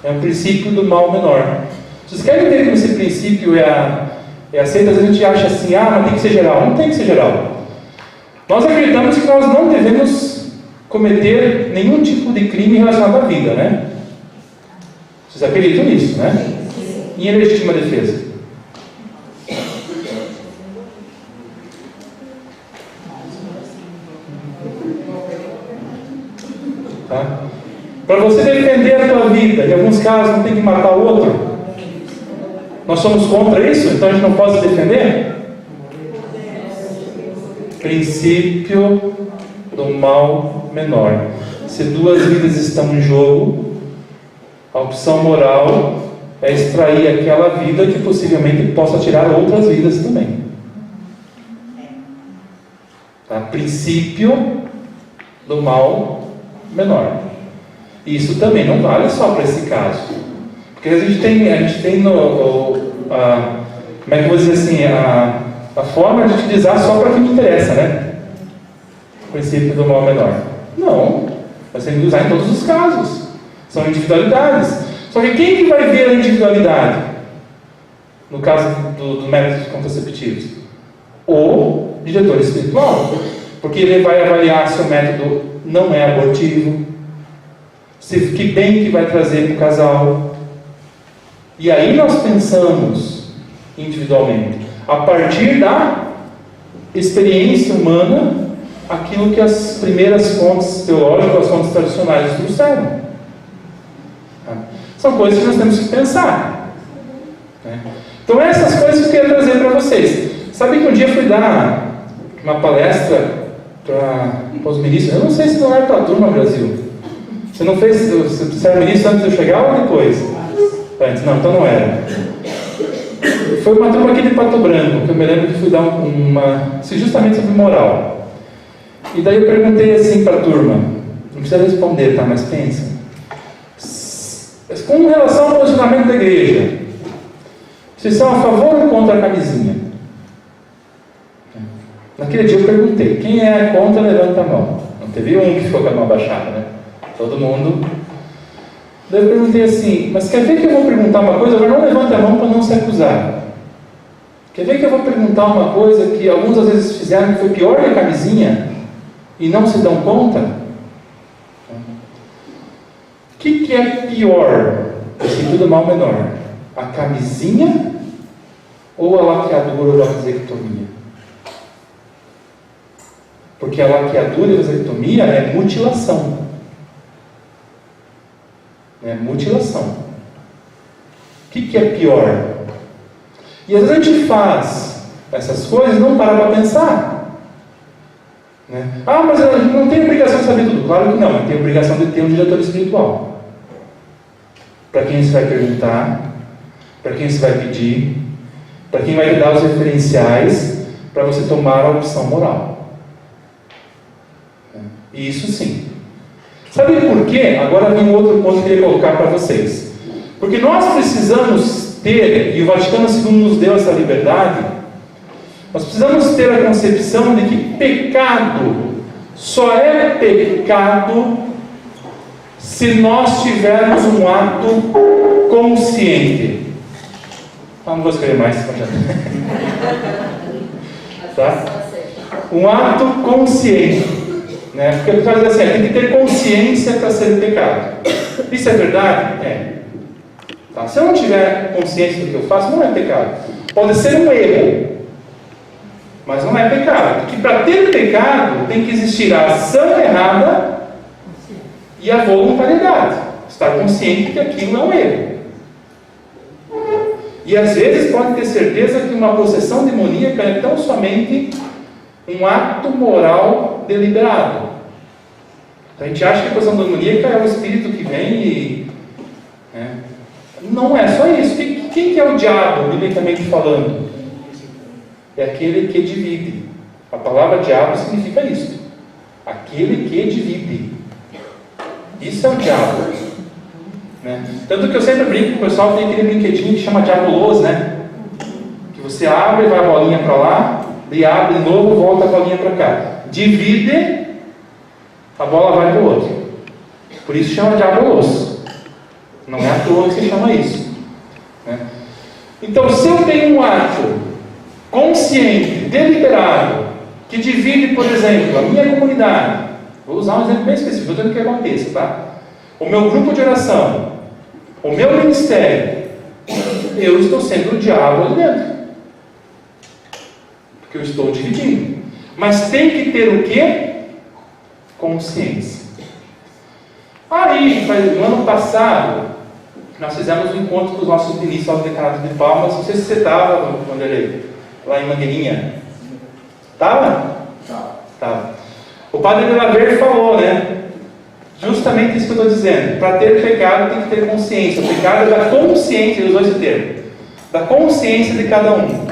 É o princípio do mal menor. Vocês querem ver que esse princípio é aceito? Às vezes a gente acha assim, mas tem que ser geral. Não tem que ser geral. Nós acreditamos que nós não devemos cometer nenhum tipo de crime relacionado à vida, né? Vocês acreditam nisso, né? Em legítima defesa. Tá? Para você defender a tua vida, em alguns casos não tem que matar o outro. Nós somos contra isso, então a gente não pode se defender? Princípio do mal menor. Se duas vidas estão em jogo, a opção moral é extrair aquela vida que possivelmente possa tirar outras vidas também. Tá? Princípio do mal menor. Isso também não vale só para esse caso. Porque a gente tem como é que eu vou dizer assim, a forma de utilizar só para quem interessa, né? O princípio do mal menor. Não, nós temos que usar em todos os casos. São individualidades. Só que quem que vai ver a individualidade? No caso do método contraceptivos? O diretor espiritual. Porque ele vai avaliar se o método não é abortivo, que bem que vai trazer para o casal. E aí nós pensamos individualmente, a partir da experiência humana, aquilo que as primeiras fontes teológicas, as fontes tradicionais trouxeram. São coisas que nós temos que pensar. Então essas coisas que eu queria trazer para vocês. Sabe que um dia eu fui dar uma palestra para os ministros. Eu não sei se não era para a turma, Brasil. Você não fez, você era ministro antes de eu chegar ou depois? Antes, não, então não era. Foi uma turma aqui de Pato Branco, que eu me lembro que fui dar justamente sobre moral. E daí eu perguntei assim para a turma, não precisa responder, tá? Mas pensa. Com relação ao posicionamento da igreja, vocês são a favor ou contra a camisinha? Naquele dia eu perguntei, quem é contra, levanta a mão. Não teve um que ficou com a mão abaixada, né? Todo mundo. Daí eu perguntei assim, mas quer ver que eu vou perguntar uma coisa? Agora não levanta a mão para não se acusar. Quer ver que eu vou perguntar uma coisa que alguns às vezes fizeram que foi pior que a camisinha e não se dão conta? O que é pior, no sentido do mal menor? A camisinha ou a laqueadura ou a vasectomia? Porque a laqueadura e a vasectomia é mutilação. É mutilação. O que é pior? E às vezes a gente faz essas coisas e não para pensar. Ah, mas a gente não tem obrigação de saber tudo. Claro que não, a gente tem obrigação de ter um diretor espiritual. Para quem você vai perguntar, para quem você vai pedir, para quem vai te dar os referenciais para você tomar a opção moral. Isso sim. Sabe por quê? Agora vem um outro ponto que eu queria colocar para vocês. Porque nós precisamos ter, e o Vaticano II nos deu essa liberdade, nós precisamos ter a concepção de que pecado só é pecado se nós tivermos um ato consciente. Não vou escrever mais. Tá? Um ato consciente. Porque eu quero dizer assim, tem que ter consciência para ser pecado. Isso é verdade? É. Tá? Se eu não tiver consciência do que eu faço, não é pecado. Pode ser um erro, mas não é pecado. Porque para ter pecado tem que existir a ação errada e a voluntariedade. Estar consciente que aquilo é um erro. E às vezes pode ter certeza que uma possessão demoníaca é tão somente um ato moral deliberado. Então a gente acha que a possessão demoníaca é o espírito que vem e... Não é só isso. Quem que é o diabo, biblicamente falando? É aquele que divide. A palavra diabo significa isso. Aquele que divide. Isso é o diabo. Tanto que eu sempre brinco com o pessoal, tem aquele brinquedinho que chama diabolos, que você abre e vai a bolinha para lá, e abre de novo, volta a bolinha para cá. Divide, a bola vai para o outro. Por isso chama diabolos. Não é à toa que se chama isso. Então, se eu tenho um ato consciente, deliberado, que divide, por exemplo, a minha comunidade, Vou usar um exemplo bem específico, estou dizendo que aconteça, tá? O meu grupo de oração, o meu ministério, eu estou sendo o diabo ali dentro. Porque eu estou dividindo. Mas tem que ter o quê? Consciência. Aí, no ano passado, nós fizemos um encontro com os nossos ministros ao Decanato de Palmas. Não sei se você estava, Vanderlei, lá em Mangueirinha. Estava? Estava. O padre de Verde falou, né? Justamente isso que eu estou dizendo. Para ter pecado tem que ter consciência. O pecado é da consciência, ele usou esse termo. Da consciência de cada um.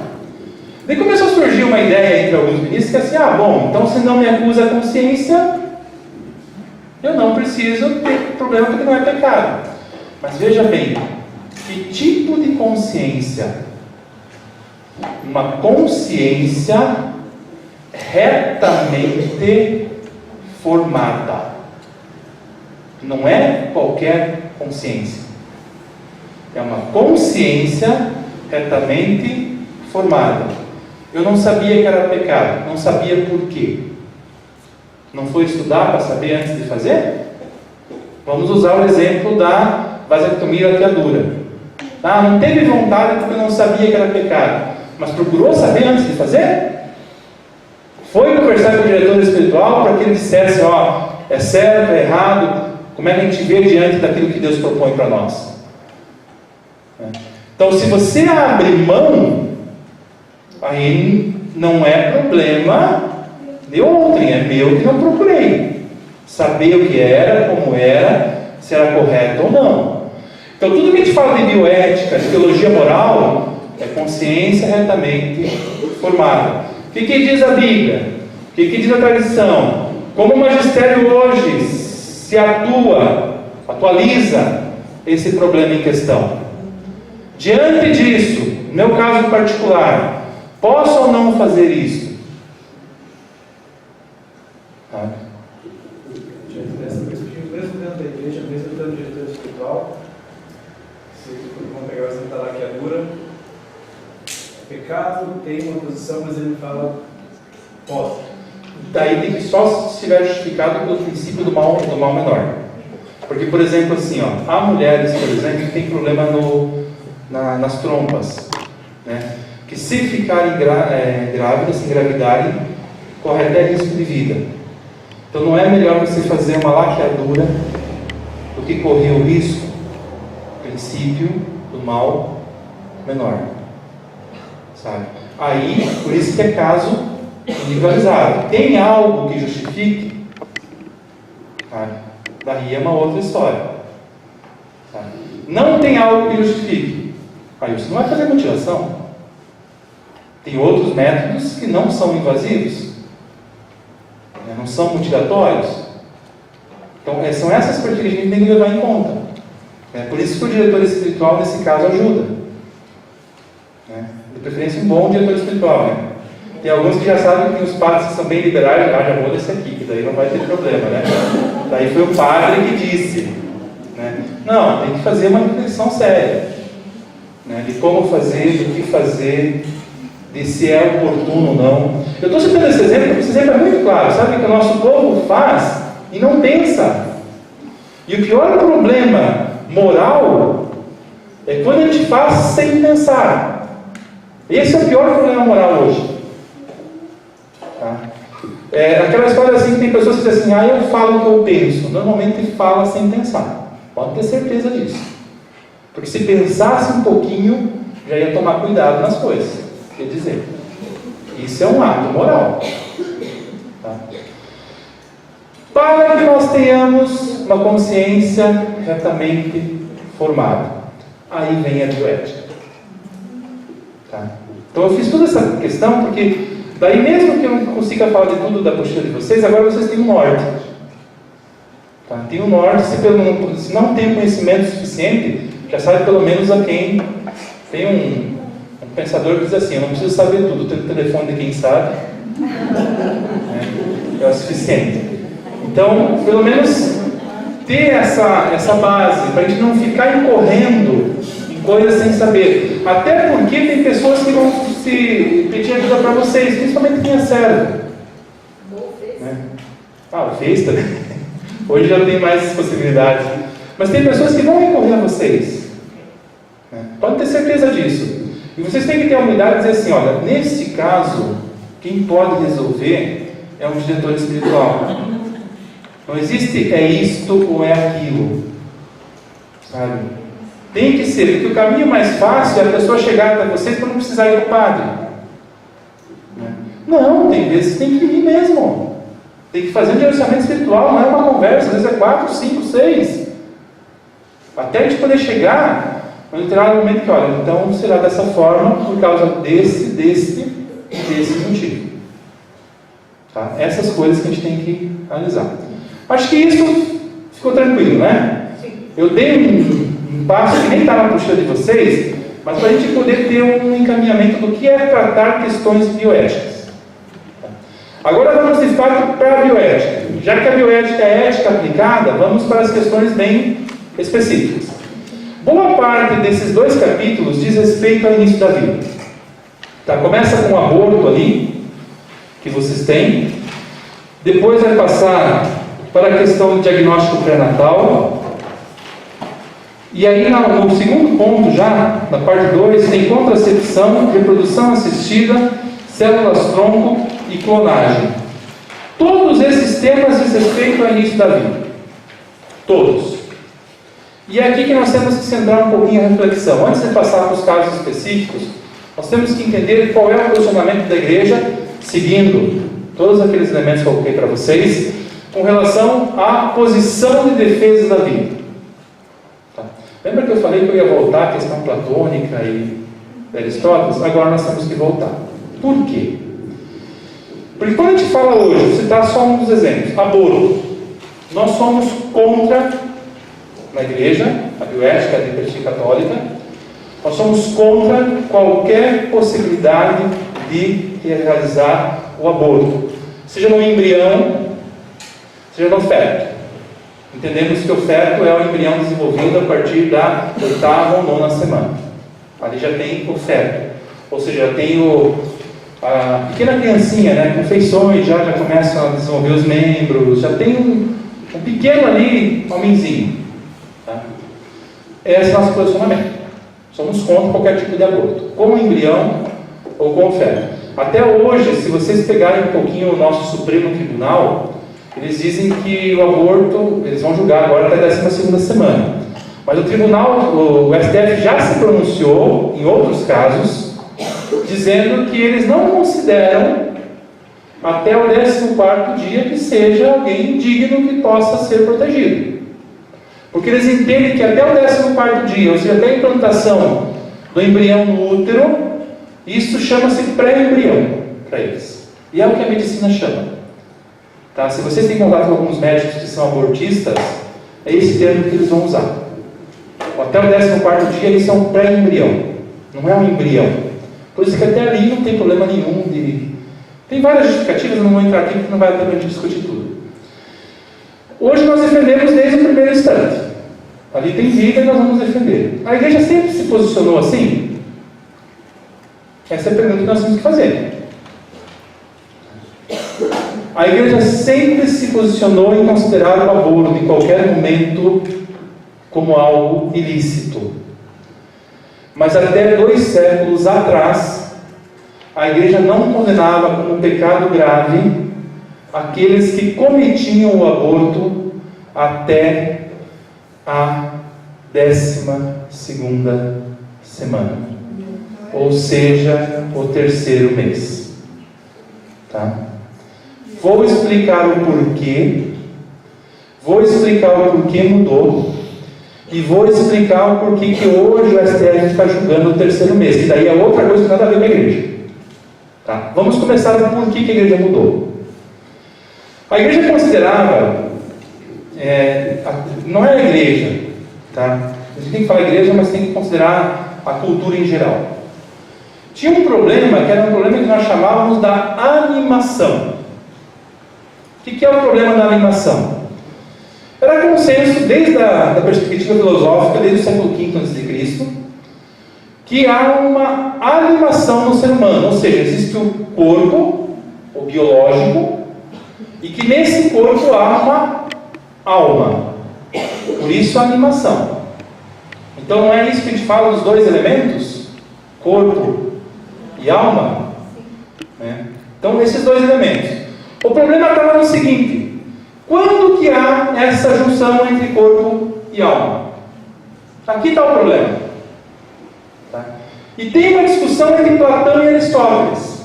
Daí começou a surgir uma ideia entre alguns ministros que assim, bom, então se não me acusa a consciência, eu não preciso ter problema porque não é pecado. Mas veja bem, que tipo de consciência? Uma consciência retamente formada. Não é qualquer consciência. É uma consciência retamente formada. Eu não sabia que era pecado. Não sabia por quê. Não foi estudar para saber antes de fazer? Vamos usar o exemplo da vasectomia e laqueadura. Não teve vontade porque não sabia que era pecado. Mas procurou saber antes de fazer? Foi conversar com o diretor espiritual para que ele dissesse, é certo, é errado, como é que a gente vê diante daquilo que Deus propõe para nós. Então, se você abre mão, aí não é problema de outrem, é meu que não procurei. Saber o que era, como era, se era correto ou não. Então, tudo que a gente fala de bioética, de teologia moral, é consciência retamente formada. O que diz a Bíblia? O que diz a tradição? Como o magistério hoje se atualiza esse problema em questão? Diante disso, no meu caso particular, posso ou não fazer isso? Essa perspectiva, mesmo dentro da igreja, mesmo dentro do diretor espiritual, se vamos pegar o exemplo da laqueadura, pecado tem uma posição, mas ele fala pode. Daí tem que só se estiver justificado pelo princípio do mal menor. Porque, por exemplo, assim, há mulheres, por exemplo, que têm problema nas trompas, né? Que se ficarem grávidas, se engravidarem, corre até risco de vida. Então não é melhor você fazer uma laqueadura do que correr o risco, princípio do mal menor. Sabe? Aí, por isso que é caso individualizado. Tem algo que justifique? Daí é uma outra história. Sabe? Não tem algo que justifique. Aí você não vai fazer mutilação. Tem outros métodos que não são invasivos, não são mutilatórios. Então, são essas coisas que a gente tem que levar em conta. Por isso que o diretor espiritual, nesse caso, ajuda. De preferência, um bom diretor espiritual. Tem alguns que já sabem que tem os padres que são bem liberais, já vou desse aqui, que daí não vai ter problema, né? Daí foi o padre que disse. Não, tem que fazer uma reflexão séria. De como fazer, do que fazer, de se é oportuno ou não. Eu estou citando esse exemplo porque esse exemplo é muito claro. Sabe que o nosso povo faz e não pensa. E o pior problema moral é quando a gente faz sem pensar. Esse é o pior problema moral hoje. Aquela história assim que tem pessoas que dizem assim, eu falo o que eu penso. Normalmente fala sem pensar. Pode ter certeza disso. Porque se pensasse um pouquinho, já ia tomar cuidado nas coisas. Quer dizer, isso é um ato moral. Para que nós tenhamos uma consciência retamente formada. Aí vem a bioética. Então eu fiz toda essa questão porque daí mesmo que eu não consiga falar de tudo da postura de vocês, agora vocês têm um norte. Tem um norte, se não tem conhecimento suficiente, já sabe pelo menos a quem tem um pensador que diz assim, eu não preciso saber tudo, tenho o telefone de quem sabe, é o suficiente. Então, pelo menos ter essa base, para a gente não ficar incorrendo em coisas sem saber. Até porque tem pessoas que vão se pedir ajuda para vocês, principalmente quem é servo. fez também. Hoje já tem mais possibilidades. Mas tem pessoas que vão recorrer a vocês. Pode ter certeza disso. E vocês têm que ter a humildade de dizer assim, olha, nesse caso, quem pode resolver é um diretor espiritual. Não existe é isto ou é aquilo. Sabe? Tem que ser, porque o caminho mais fácil é a pessoa chegar até vocês para não precisar ir ao padre. Não, tem vezes que tem que ir mesmo. Tem que fazer um direcionamento espiritual, não é uma conversa, às vezes é 4, 5, 6. Até a gente poder chegar, mas terá um momento que, olha, então será dessa forma por causa desse motivo. Tá? Essas coisas que a gente tem que analisar. Acho que isso ficou tranquilo, né? Eu dei um passo que nem estava na postura de vocês, mas para a gente poder ter um encaminhamento do que é tratar questões bioéticas. Agora vamos de fato para a bioética. Já que a bioética é ética aplicada, vamos para as questões bem específicas. Boa parte desses 2 capítulos diz respeito ao início da vida. Tá? Começa com o aborto ali, que vocês têm. Depois vai passar para a questão do diagnóstico pré-natal. E aí no segundo ponto já, na parte 2, tem contracepção, reprodução assistida, células-tronco e clonagem. Todos esses temas diz respeito ao início da vida. Todos. E é aqui que nós temos que centrar um pouquinho a reflexão. Antes de passar para os casos específicos, nós temos que entender qual é o posicionamento da igreja, seguindo todos aqueles elementos que eu coloquei para vocês, com relação à posição de defesa da vida. Tá? Lembra que eu falei que eu ia voltar à questão platônica e Aristóteles? Agora nós temos que voltar. Por quê? Porque quando a gente fala hoje, vou citar só um dos exemplos, aborto. Nós somos contra, na igreja, a bioética, a Igreja Católica, nós somos contra qualquer possibilidade de realizar o aborto, seja no embrião, seja no feto. Entendemos que o feto é o embrião desenvolvido a partir da 8ª ou 9ª semana. Ali já tem o feto, ou seja, já tem a pequena criancinha, né, com feições, já começa a desenvolver os membros, já tem um pequeno ali, homenzinho. Tá? Esse é o nosso posicionamento. Somos contra qualquer tipo de aborto, com o embrião ou com o feto. Até hoje, se vocês pegarem um pouquinho o nosso Supremo Tribunal, eles dizem que o aborto, eles vão julgar agora até a 12ª semana. Mas o tribunal, o STF já se pronunciou em outros casos, dizendo que eles não consideram até o 14º dia que seja alguém digno que possa ser protegido. Porque eles entendem que até o 14º dia, ou seja, até a implantação do embrião no útero, isso chama-se pré-embrião para eles. E é o que a medicina chama. Tá? Se vocês têm contato com alguns médicos que são abortistas, é esse termo que eles vão usar. Até o 14º dia, isso é um pré-embrião. Não é um embrião. Por isso que até ali não tem problema nenhum de... Tem várias justificativas, eu não vou entrar aqui porque não vai dar para a gente discutir tudo. Hoje nós defendemos desde o primeiro instante. Ali tem vida e nós vamos defender. A igreja sempre se posicionou assim? Essa é a pergunta que nós temos que fazer. A igreja sempre se posicionou em considerar o aborto em qualquer momento como algo ilícito. Mas até 2 séculos atrás, a igreja não condenava como pecado grave aqueles que cometiam o aborto até a 12ª semana, ou seja, o 3º mês. Tá? Vou explicar o porquê, vou explicar o porquê mudou, e vou explicar o porquê que hoje o STF está julgando o 3º mês, que daí é outra coisa que nada a ver com a igreja. Tá? Vamos começar do porquê que a igreja mudou. A igreja considerava, não é a igreja, tá? A gente tem que falar igreja, mas tem que considerar a cultura em geral. Tinha um problema, que era um problema que nós chamávamos da animação. O que é o problema da animação? Era consenso, desde a perspectiva filosófica, desde o século V a.C., que há uma animação no ser humano, ou seja, existe o corpo, o biológico, e que nesse corpo há uma alma. Por isso a animação. Então não é isso que a gente fala dos dois elementos? Corpo e alma? Né? Então esses dois elementos. O problema está no seguinte: quando que há essa junção entre corpo e alma? Aqui está o problema. Tá? E tem uma discussão entre Platão e Aristóteles.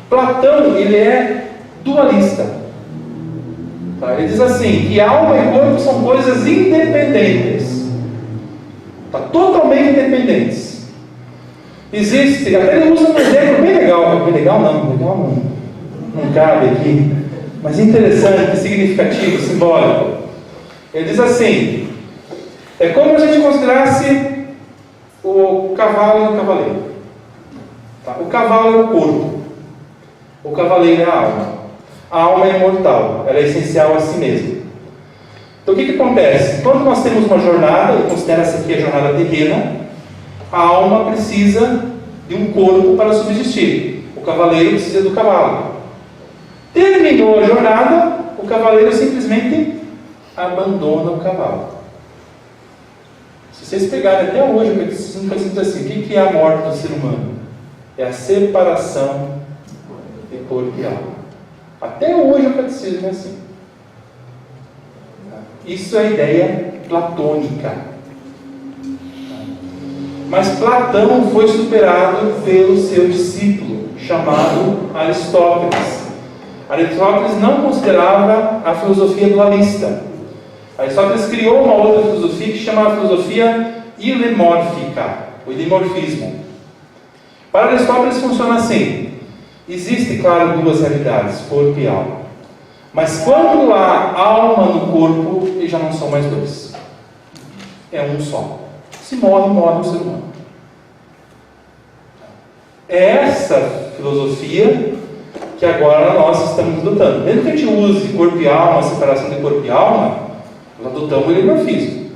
Platão, ele é dualista. Tá? Ele diz assim, que alma e corpo são coisas independentes. Tá? Totalmente independentes. Existe, até ele usa um exemplo bem legal. Bem legal não cabe aqui. Mas interessante, significativo, simbólico. Ele diz assim, é como a gente considerasse o cavalo e o cavaleiro. Tá? O cavalo é o corpo. O cavaleiro é a alma. A alma é imortal. Ela é essencial a si mesma. Então o que acontece? Quando nós temos uma jornada, e considera essa aqui a jornada terrena, a alma precisa de um corpo para subsistir. O cavaleiro precisa do cavalo. Terminou a jornada, o cavaleiro simplesmente abandona o cavalo. Se vocês pegarem até hoje, o catecismo diz assim: o que é a morte do ser humano? É a separação de corpo e alma. Até hoje o catecismo é assim. Isso é a ideia platônica. Mas Platão foi superado pelo seu discípulo, chamado Aristóteles. Aristóteles não considerava a filosofia dualista. Aristóteles criou uma outra filosofia que chama a filosofia ilemórfica, o ilemorfismo. Para Aristóteles funciona assim: existe, claro, duas realidades, corpo e alma. Mas quando há alma no corpo, eles já não são mais dois. É um só. Se morre, morre o ser humano. É essa filosofia que agora nós estamos adotando. Mesmo que a gente use corpo e alma, a separação de corpo e alma, nós adotamos o ilemorfismo.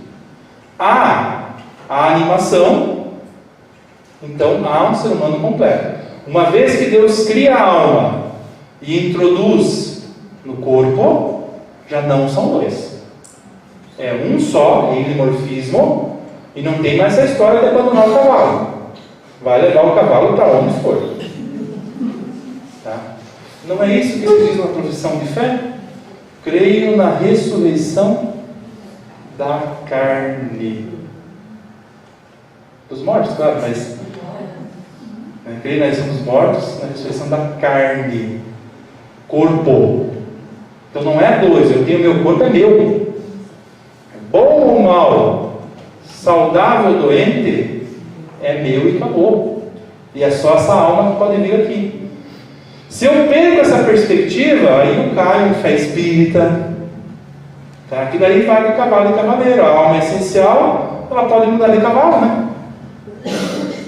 Há a animação, então há um ser humano completo. Uma vez que Deus cria a alma e introduz no corpo, já não são dois. É um só, é ilemorfismo, e não tem mais essa história de abandonar o cavalo. Vai levar o cavalo para onde for. Tá? Não é isso que se diz na profissão de fé? Creio na ressurreição da carne. Dos mortos, claro, mas creio na ressurreição dos mortos, na ressurreição da carne. Corpo. Então não é dois, eu tenho meu corpo, é meu. Bom ou mal, saudável ou doente, é meu e acabou. E é só essa alma que pode vir aqui. Se eu perco essa perspectiva, aí eu caio em fé espírita. Tá? Que daí vai do cavalo e cavaleiro. A alma é essencial, ela pode mudar de cavalo, né?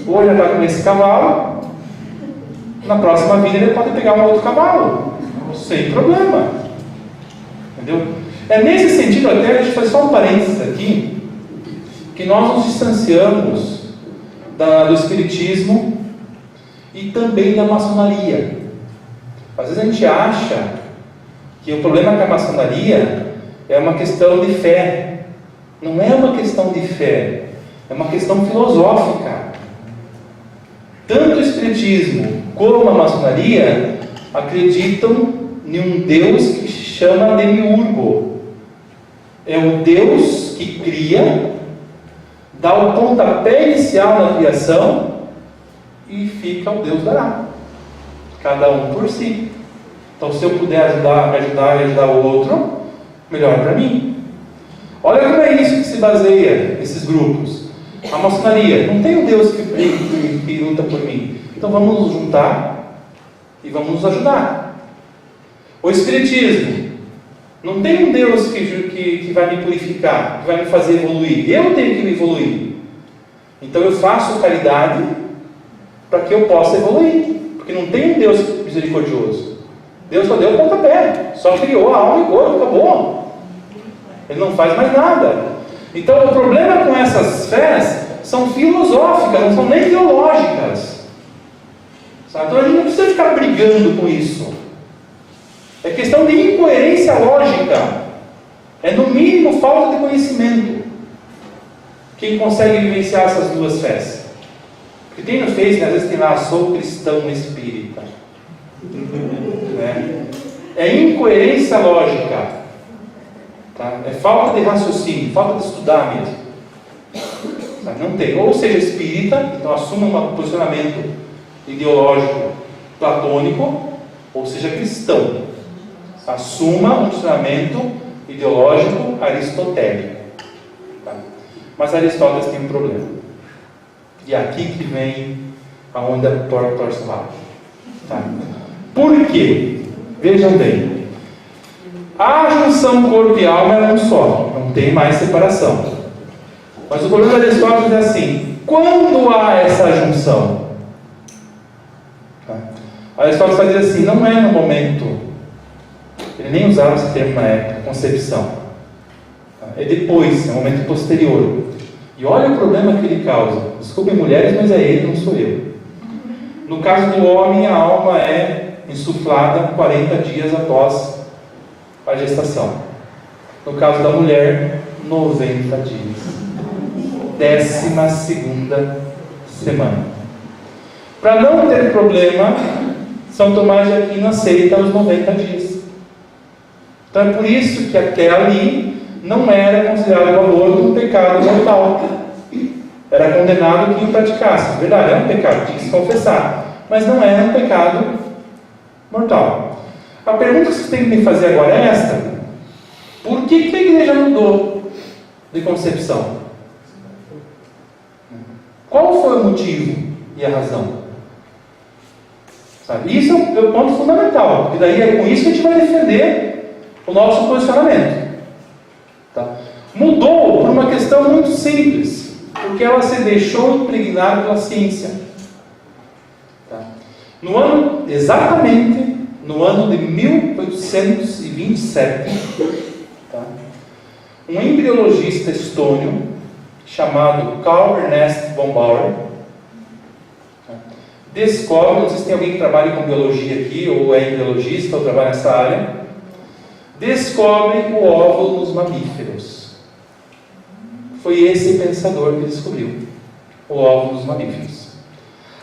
Hoje ela está com esse cavalo, na próxima vida ele pode pegar um outro cavalo, sem problema. Entendeu? É nesse sentido, até a gente faz só um parênteses aqui, que nós nos distanciamos do espiritismo e também da maçonaria. Às vezes a gente acha que o problema com a maçonaria é uma questão de fé. Não é uma questão de fé, é uma questão filosófica. Tanto o espiritismo como a maçonaria acreditam em um Deus que se chama Demiurgo. É o Deus que cria, dá o pontapé inicial na criação e fica o Deus dará. Cada um por si. Então, se eu puder ajudar o outro, melhor para mim. Olha como é isso que se baseia esses grupos. A maçonaria, não tem um Deus que luta por mim. Então vamos nos juntar e vamos nos ajudar. O espiritismo, não tem um Deus que vai me purificar, que vai me fazer evoluir. Eu tenho que me evoluir. Então eu faço caridade para que eu possa evoluir. Porque não tem um Deus misericordioso. Deus só deu o pontapé, só criou a alma e o corpo, acabou. Ele não faz mais nada. Então o problema com essas fés são filosóficas, não são nem teológicas. Sabe? Então a gente não precisa ficar brigando com isso. É questão de incoerência lógica. É no mínimo falta de conhecimento. Quem consegue vivenciar essas duas fés? Porque tem no Face, às vezes tem lá, sou cristão espírita. Né? É incoerência lógica. Tá? É falta de raciocínio, falta de estudar mesmo. Tá? Não tem. Ou seja espírita, então assuma um posicionamento ideológico platônico, ou seja cristão. Assuma um posicionamento ideológico aristotélico. Tá? Mas Aristóteles tem um problema. E é aqui que vem aonde a torce o rabo. Tá? Por quê? Vejam bem. A junção corpo e alma é um só. Não tem mais separação. Mas o problema de Aristóteles é assim. Quando há essa junção? Tá? Aristóteles vai dizer assim, não é no momento. Ele nem usava esse termo na época, concepção. Tá? É depois, é um momento posterior. E olha o problema que ele causa. Desculpem mulheres, mas é ele, não sou eu. No caso do homem, a alma é insuflada 40 dias após a gestação. No caso da mulher, 90 dias. 12ª semana. Para não ter problema, São Tomás de Aquino aceita os 90 dias. Então é por isso que até ali não era considerado o aborto um pecado mortal. Era condenado quem o praticasse. Verdade, era um pecado, tinha que se confessar. Mas não era um pecado mortal. A pergunta que vocês têm que me fazer agora é esta: por que a igreja mudou de concepção? Qual foi o motivo e a razão? Sabe? Isso é o ponto fundamental, porque daí é com isso que a gente vai defender o nosso posicionamento. Tá? Mudou por uma questão muito simples, porque ela se deixou impregnar pela ciência. Tá? Exatamente no ano de 1827, tá? Um embriologista estônio chamado Carl Ernst von Bauer descobre, não sei se tem alguém que trabalha com biologia aqui, ou é embriologista, ou trabalha nessa área, descobre o óvulo nos mamíferos. Foi esse pensador que descobriu o óvulo nos mamíferos.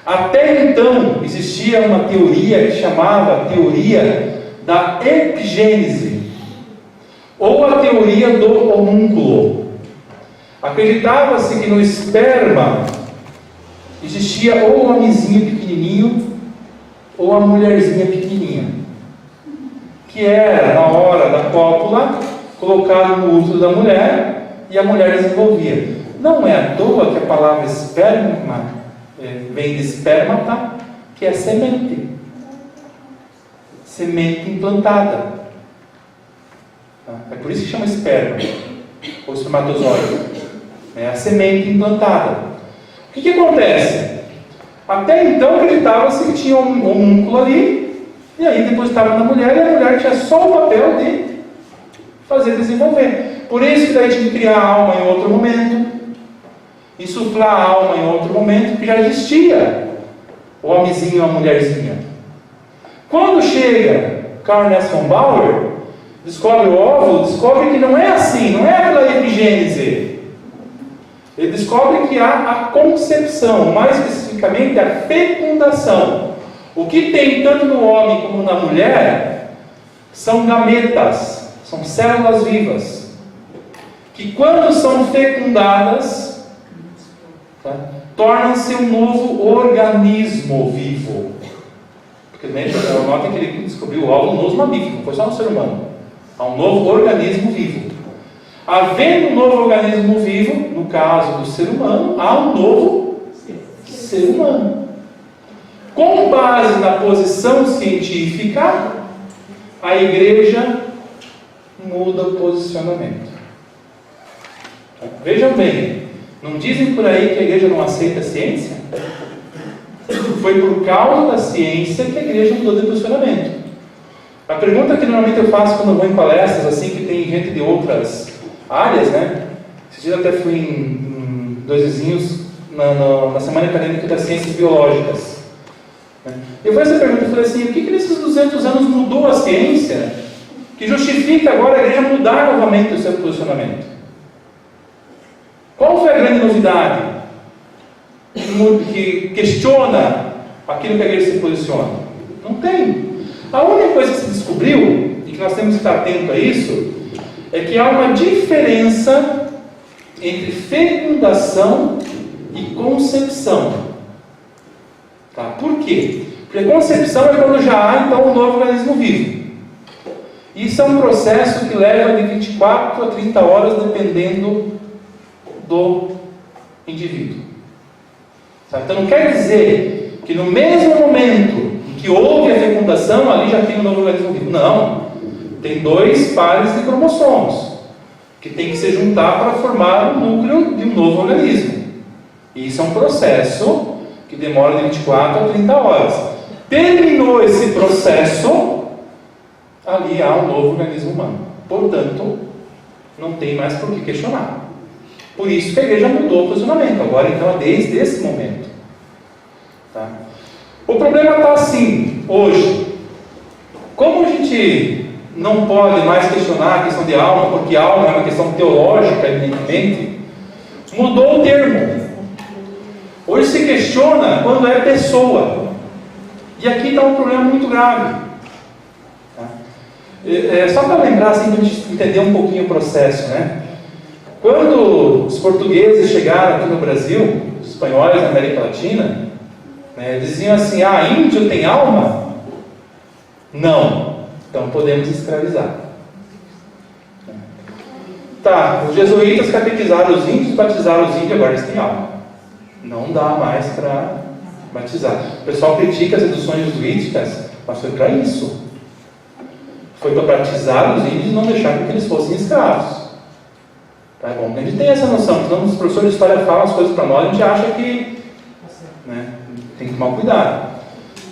Até então, existia uma teoria que chamava teoria da epigênese, ou a teoria do homúnculo. Acreditava-se que no esperma existia ou o homenzinho pequenininho ou a mulherzinha pequenininha, que era, na hora da cópula, colocado no útero da mulher e a mulher desenvolvia. Não é à toa que a palavra esperma vem de espermata, que é semente. Semente implantada. É por isso que chama esperma, ou espermatozoide. É a semente implantada. O que acontece? Até então acreditava-se que tinha um homúnculo ali, e aí depositava na mulher, e a mulher tinha só o papel de fazer desenvolver. Por isso que daí tinha que criar a alma em outro momento, insuflar a alma em outro momento, porque já existia o homenzinho e a mulherzinha. Quando chega Carl Ernst von Bauer, descobre o óvulo, descobre que não é assim, não é aquela epigênese. Ele descobre que há a concepção, mais especificamente a fecundação. O que tem tanto no homem como na mulher são gametas, são células vivas, que quando são fecundadas, tá, tornam-se um novo organismo vivo. Porque notem que ele descobriu o óvulo nos mamíferos, não foi só no ser humano. Há um novo organismo vivo. Havendo um novo organismo vivo, no caso do ser humano, há um novo ser humano. Com base na posição científica, a igreja muda o posicionamento. Vejam bem, não dizem por aí que a igreja não aceita a ciência? Foi por causa da ciência que a igreja mudou de posicionamento. A pergunta que normalmente eu faço quando vou em palestras, assim, que tem gente de outras áreas, né? Esses dias até fui em dois vizinhos na Semana Acadêmica das Ciências Biológicas. Eu fiz essa pergunta e falei assim, o que nesses 200 anos mudou a ciência que justifica agora a igreja mudar novamente o seu posicionamento? Qual foi a grande novidade que questiona aquilo que a igreja se posiciona? Não tem. A única coisa que se descobriu, e que nós temos que estar atentos a isso, é que há uma diferença entre fecundação e concepção. Tá? Por quê? Porque concepção é quando já há então um novo organismo vivo. Isso é um processo que leva de 24 a 30 horas, dependendo do indivíduo. Tá? Então não quer dizer que no mesmo momento em que houve a fecundação, ali já tem um novo organismo vivo. Não. Tem 2 pares de cromossomos que tem que se juntar para formar o núcleo de um novo organismo. E isso é um processo que demora de 24 a 30 horas. Terminou esse processo, ali há um novo organismo humano. Portanto, não tem mais por que questionar. Por isso que a igreja mudou o posicionamento. Agora, então, é desde esse momento. Tá? O problema está assim, hoje. Como a gente não pode mais questionar a questão de alma, porque alma é uma questão teológica, evidentemente, mudou o termo. Hoje se questiona quando é pessoa. E aqui está um problema muito grave. Tá? Só para lembrar, assim, para a gente entender um pouquinho o processo, né? Quando os portugueses chegaram aqui no Brasil, os espanhóis na América Latina, né, diziam assim, índio tem alma? Não. Então podemos escravizar. Tá, os jesuítas catequizaram os índios, batizaram os índios, agora eles têm alma. Não dá mais para batizar. O pessoal critica as reduções jesuíticas, mas foi para isso. Foi para batizar os índios e não deixar que eles fossem escravos. Tá, é bom que a gente tem essa noção, senão os professores de história falam as coisas para nós, a gente acha que, né, tem que tomar cuidado.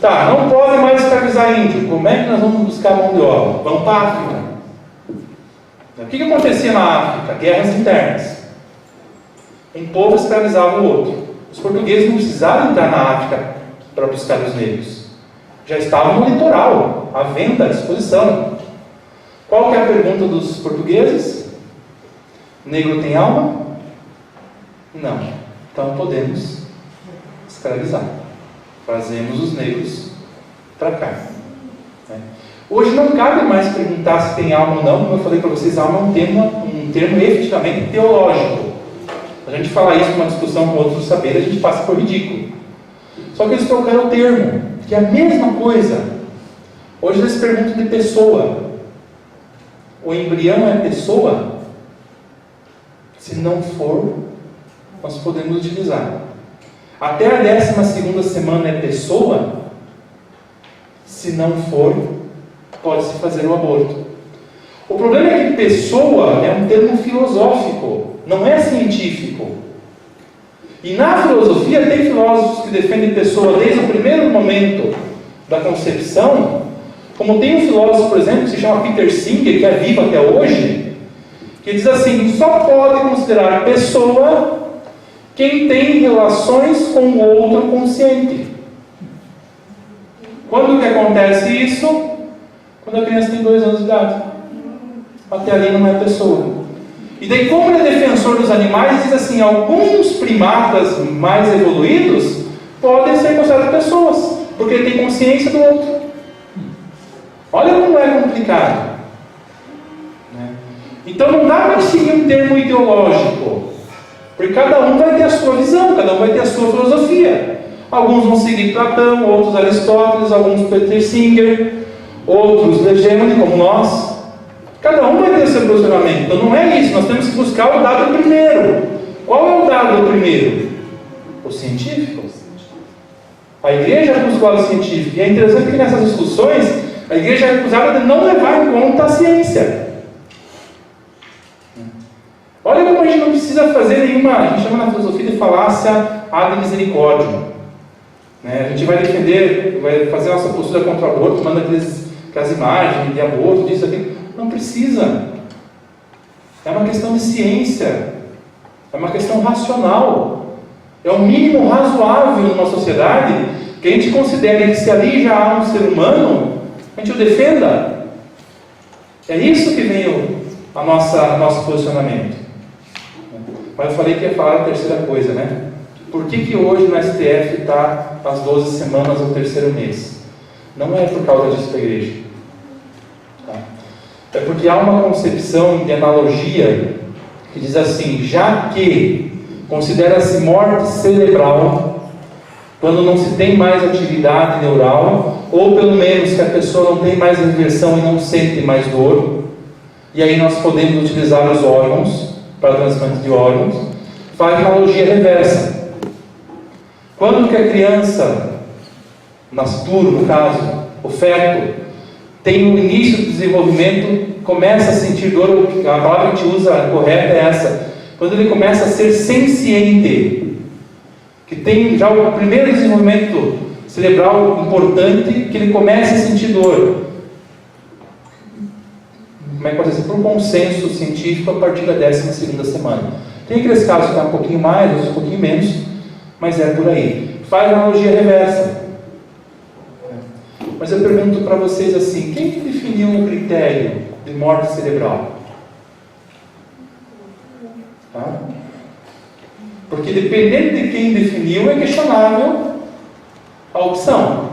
Tá, não pode mais escravizar índio. Como é que nós vamos buscar mão de obra? Vamos para a África. O que acontecia na África? Guerras internas. Um povo escravizava o outro. Os portugueses não precisaram entrar na África para buscar os negros. Já estavam no litoral, à venda, à disposição. Qual que é a pergunta dos portugueses? Negro tem alma? Não. Então podemos escravizar. Trazemos os negros para cá. Hoje não cabe mais perguntar se tem alma ou não. Como eu falei para vocês, alma é um termo efetivamente teológico. A gente fala isso numa discussão com outros saberes, a gente passa por ridículo. Só que eles trocaram o termo, que é a mesma coisa. Hoje eles perguntam de pessoa. O embrião é pessoa? Se não for, nós podemos utilizar. Até a 12ª semana é pessoa? Se não for, pode-se fazer o aborto. O problema é que pessoa é um termo filosófico, não é científico. E na filosofia tem filósofos que defendem pessoa desde o primeiro momento da concepção, como tem um filósofo, por exemplo, que se chama Peter Singer, que é vivo até hoje, que diz assim, só pode considerar pessoa quem tem relações com o outro consciente. Quando que acontece isso? Quando a criança tem 2 anos de idade. Até ali não é pessoa. E daí, como ele é defensor dos animais, diz assim, alguns primatas mais evoluídos podem ser considerados pessoas, porque ele tem consciência do outro. Olha como é complicado. Então não dá para seguir um termo ideológico, porque cada um vai ter a sua visão, cada um vai ter a sua filosofia. Alguns vão seguir Platão, outros Aristóteles, alguns Peter Singer, outros Legendre, como nós. Cada um vai ter seu posicionamento. Então não é isso, nós temos que buscar o dado primeiro. Qual é o dado primeiro? O científico. A igreja busca o dado científico. E é interessante que nessas discussões, a igreja é acusada de não levar em conta a ciência. Olha como a gente não precisa fazer nenhuma, a gente chama na filosofia de falácia ad misericordiam. A gente vai defender, vai fazer a nossa postura contra o aborto, manda aquelas imagens de aborto, disso, aquilo. Não precisa. É uma questão de ciência. É uma questão racional. É o mínimo razoável numa sociedade que a gente considere que se ali já há um ser humano, a gente o defenda. É isso que vem o nosso posicionamento. Mas eu falei que ia falar a terceira coisa, né? Por que hoje no STF está as 12 semanas ou terceiro mês? Não é por causa disso da igreja. Tá? É porque há uma concepção de analogia que diz assim: já que considera-se morte cerebral quando não se tem mais atividade neural, ou pelo menos que a pessoa não tem mais reversão e não sente mais dor, e aí nós podemos utilizar os órgãos para transplante de órgãos, faz analogia reversa. Quando que a criança, nascituro no caso, o feto, tem o início do desenvolvimento, começa a sentir dor, a palavra que a gente usa correta é essa, quando ele começa a ser senciente, que tem já o primeiro desenvolvimento cerebral importante, que ele começa a sentir dor. Como é que pode ser? Por consenso científico, a partir da 12ª semana. Tem aqueles casos que dá um pouquinho mais, outros um pouquinho menos, mas é por aí. Faz analogia reversa. Mas eu pergunto para vocês assim: quem que definiu um critério de morte cerebral? Tá? Porque dependendo de quem definiu, é questionável a opção.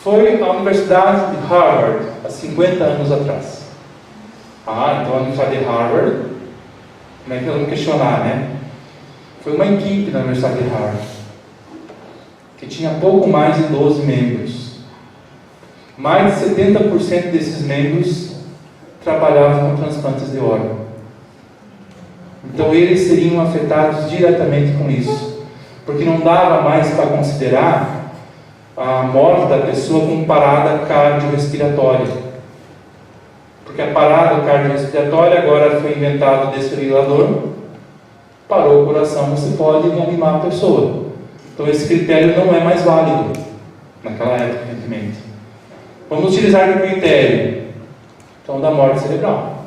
Foi a Universidade de Harvard, há 50 anos atrás. Então a Universidade de Harvard, como é que nós vamos questionar, né? Foi uma equipe da Universidade de Harvard, que tinha pouco mais de 12 membros. Mais de 70% desses membros trabalhavam com transplantes de órgão. Então eles seriam afetados diretamente com isso, porque não dava mais para considerar a morte da pessoa com parada cardiorrespiratória, porque a parada cardiorrespiratória agora foi inventado o desfibrilador, parou o coração, você pode reanimar a pessoa. Então esse critério não é mais válido naquela época, evidentemente. Vamos utilizar o critério então da morte cerebral,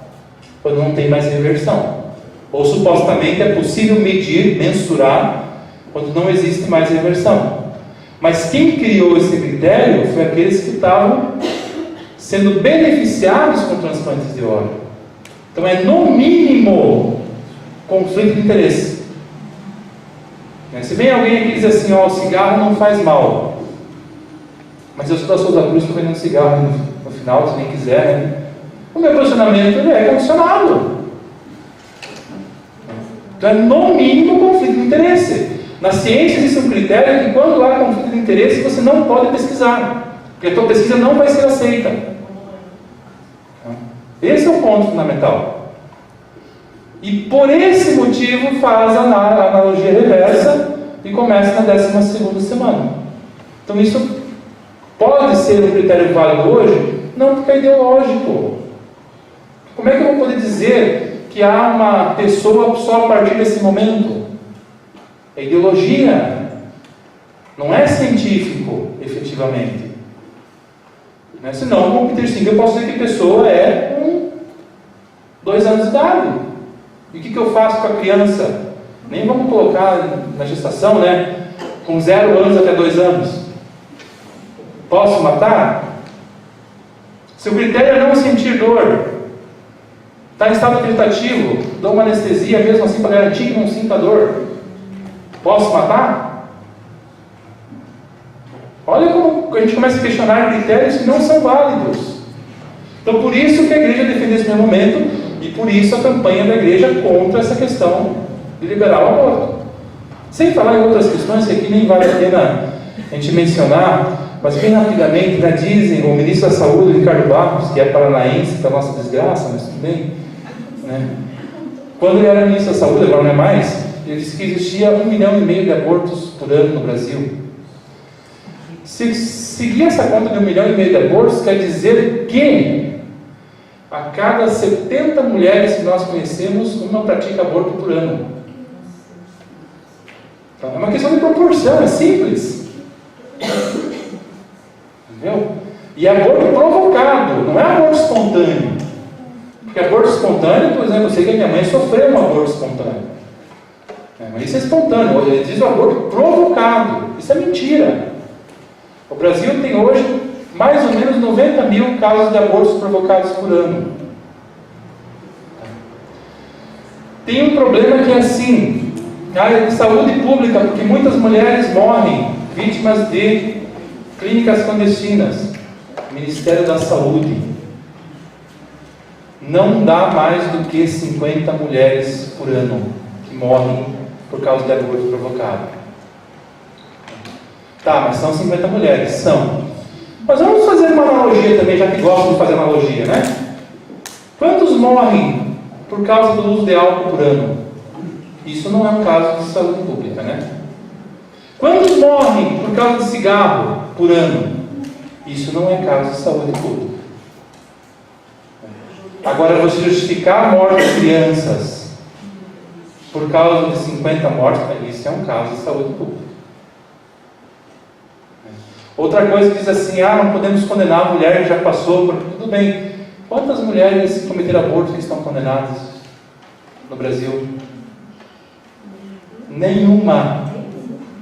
quando não tem mais reversão, ou supostamente é possível medir, mensurar quando não existe mais reversão. Mas quem criou esse critério foi aqueles que estavam sendo beneficiados com transplantes de órgão. Então é no mínimo conflito de interesse. Se vem alguém aqui e diz assim: o cigarro não faz mal, mas eu sou da Souza Cruz, estou vendendo cigarro no final, se nem quiser, né? O meu posicionamento ele é condicionado. Então é no mínimo conflito de interesse. Na ciência existe um critério que quando há conflito de interesse você não pode pesquisar, porque a tua pesquisa não vai ser aceita. Esse é o ponto fundamental. E por esse motivo faz a analogia reversa e começa na 12ª semana. Então isso pode ser um critério válido hoje? Não, porque é ideológico. Como é que eu vou poder dizer que há uma pessoa só a partir desse momento? É ideologia, não é científico, efetivamente. Senão, com Peter Singer, eu posso dizer que a pessoa é com 2 anos de idade. E o que eu faço com a criança? Nem vamos colocar na gestação, né? Com 0 anos até 2 anos. Posso matar? Se o critério é não sentir dor, está em estado vegetativo, dou uma anestesia mesmo assim para garantir que não sinta dor, posso matar? Olha como a gente começa a questionar critérios que não são válidos. Então por isso que a igreja defende esse mesmo momento, e por isso a campanha da igreja contra essa questão de liberar o aborto. Sem falar em outras questões que aqui nem vale a pena a gente mencionar, mas bem rapidamente, dizem o ministro da Saúde, Ricardo Barros, que é paranaense, para nossa desgraça, mas tudo bem, né? Quando ele era ministro da Saúde, agora não é mais, ele disse que existia 1,5 milhão de abortos por ano no Brasil. Se seguir essa conta de 1,5 milhão de abortos, quer dizer que a cada 70 mulheres que nós conhecemos, uma pratica aborto por ano. Então, é uma questão de proporção, é simples. Entendeu? E é aborto provocado, não é aborto espontâneo. Porque aborto espontâneo, por exemplo, eu sei que a minha mãe sofreu um aborto espontâneo. Mas isso é espontâneo, ele diz o aborto provocado. Isso é mentira. O Brasil tem hoje mais ou menos 90 mil casos de abortos provocados por ano. Tem um problema que é assim, na área de saúde pública, porque muitas mulheres morrem vítimas de clínicas clandestinas. Ministério da Saúde não dá mais do que 50 mulheres por ano que morrem por causa de aborto provocado. Tá, mas são 50 mulheres, são. Mas vamos fazer uma analogia também, já que gostam de fazer analogia, né? Quantos morrem por causa do uso de álcool por ano? Isso não é um caso de saúde pública, né? Quantos morrem por causa de cigarro por ano? Isso não é caso de saúde pública. Agora, você justificar a morte de crianças por causa de 50 mortes, isso é um caso de saúde pública. Outra coisa que diz assim, não podemos condenar a mulher que já passou por... Tudo bem. Quantas mulheres que cometeram aborto que estão condenadas no Brasil? Nenhuma.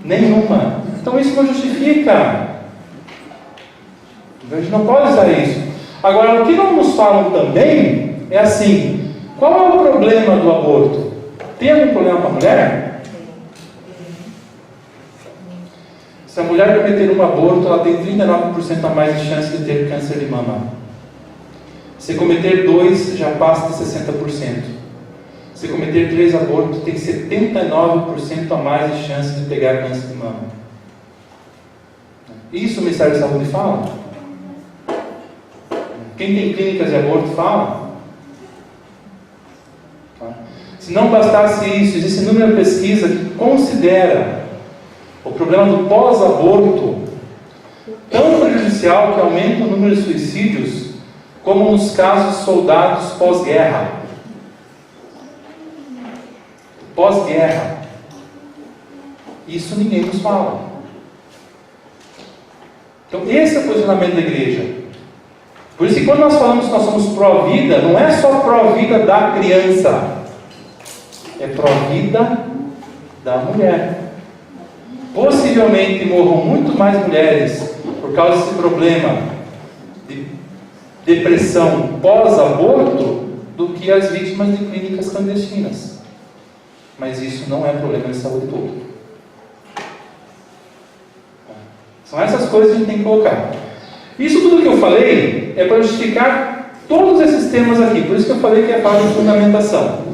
Nenhuma. Então isso não justifica. A gente não pode usar isso. Agora, o que não nos falam também é assim, qual é o problema do aborto? Tem algum problema para a mulher? Se a mulher cometer um aborto, ela tem 39% a mais de chance de ter câncer de mama. Se cometer 2, já passa de 60%. Se cometer 3 abortos, tem 79% a mais de chance de pegar câncer de mama. Isso o Ministério da Saúde fala. Quem tem clínicas de aborto fala. Se não bastasse isso, existe inúmera pesquisa que considera o problema do pós-aborto tão prejudicial que aumenta o número de suicídios, como nos casos de soldados pós-guerra. Pós-guerra. Isso ninguém nos fala. Então, esse é o posicionamento da igreja. Por isso que quando nós falamos que nós somos pró-vida, não é só pró-vida da criança, é pró-vida da mulher. Possivelmente morram muito mais mulheres por causa desse problema de depressão pós-aborto do que as vítimas de clínicas clandestinas. Mas isso não é problema de saúde pública. São essas coisas que a gente tem que colocar. Isso tudo que eu falei é para justificar todos esses temas aqui. Por isso que eu falei que é parte de fundamentação.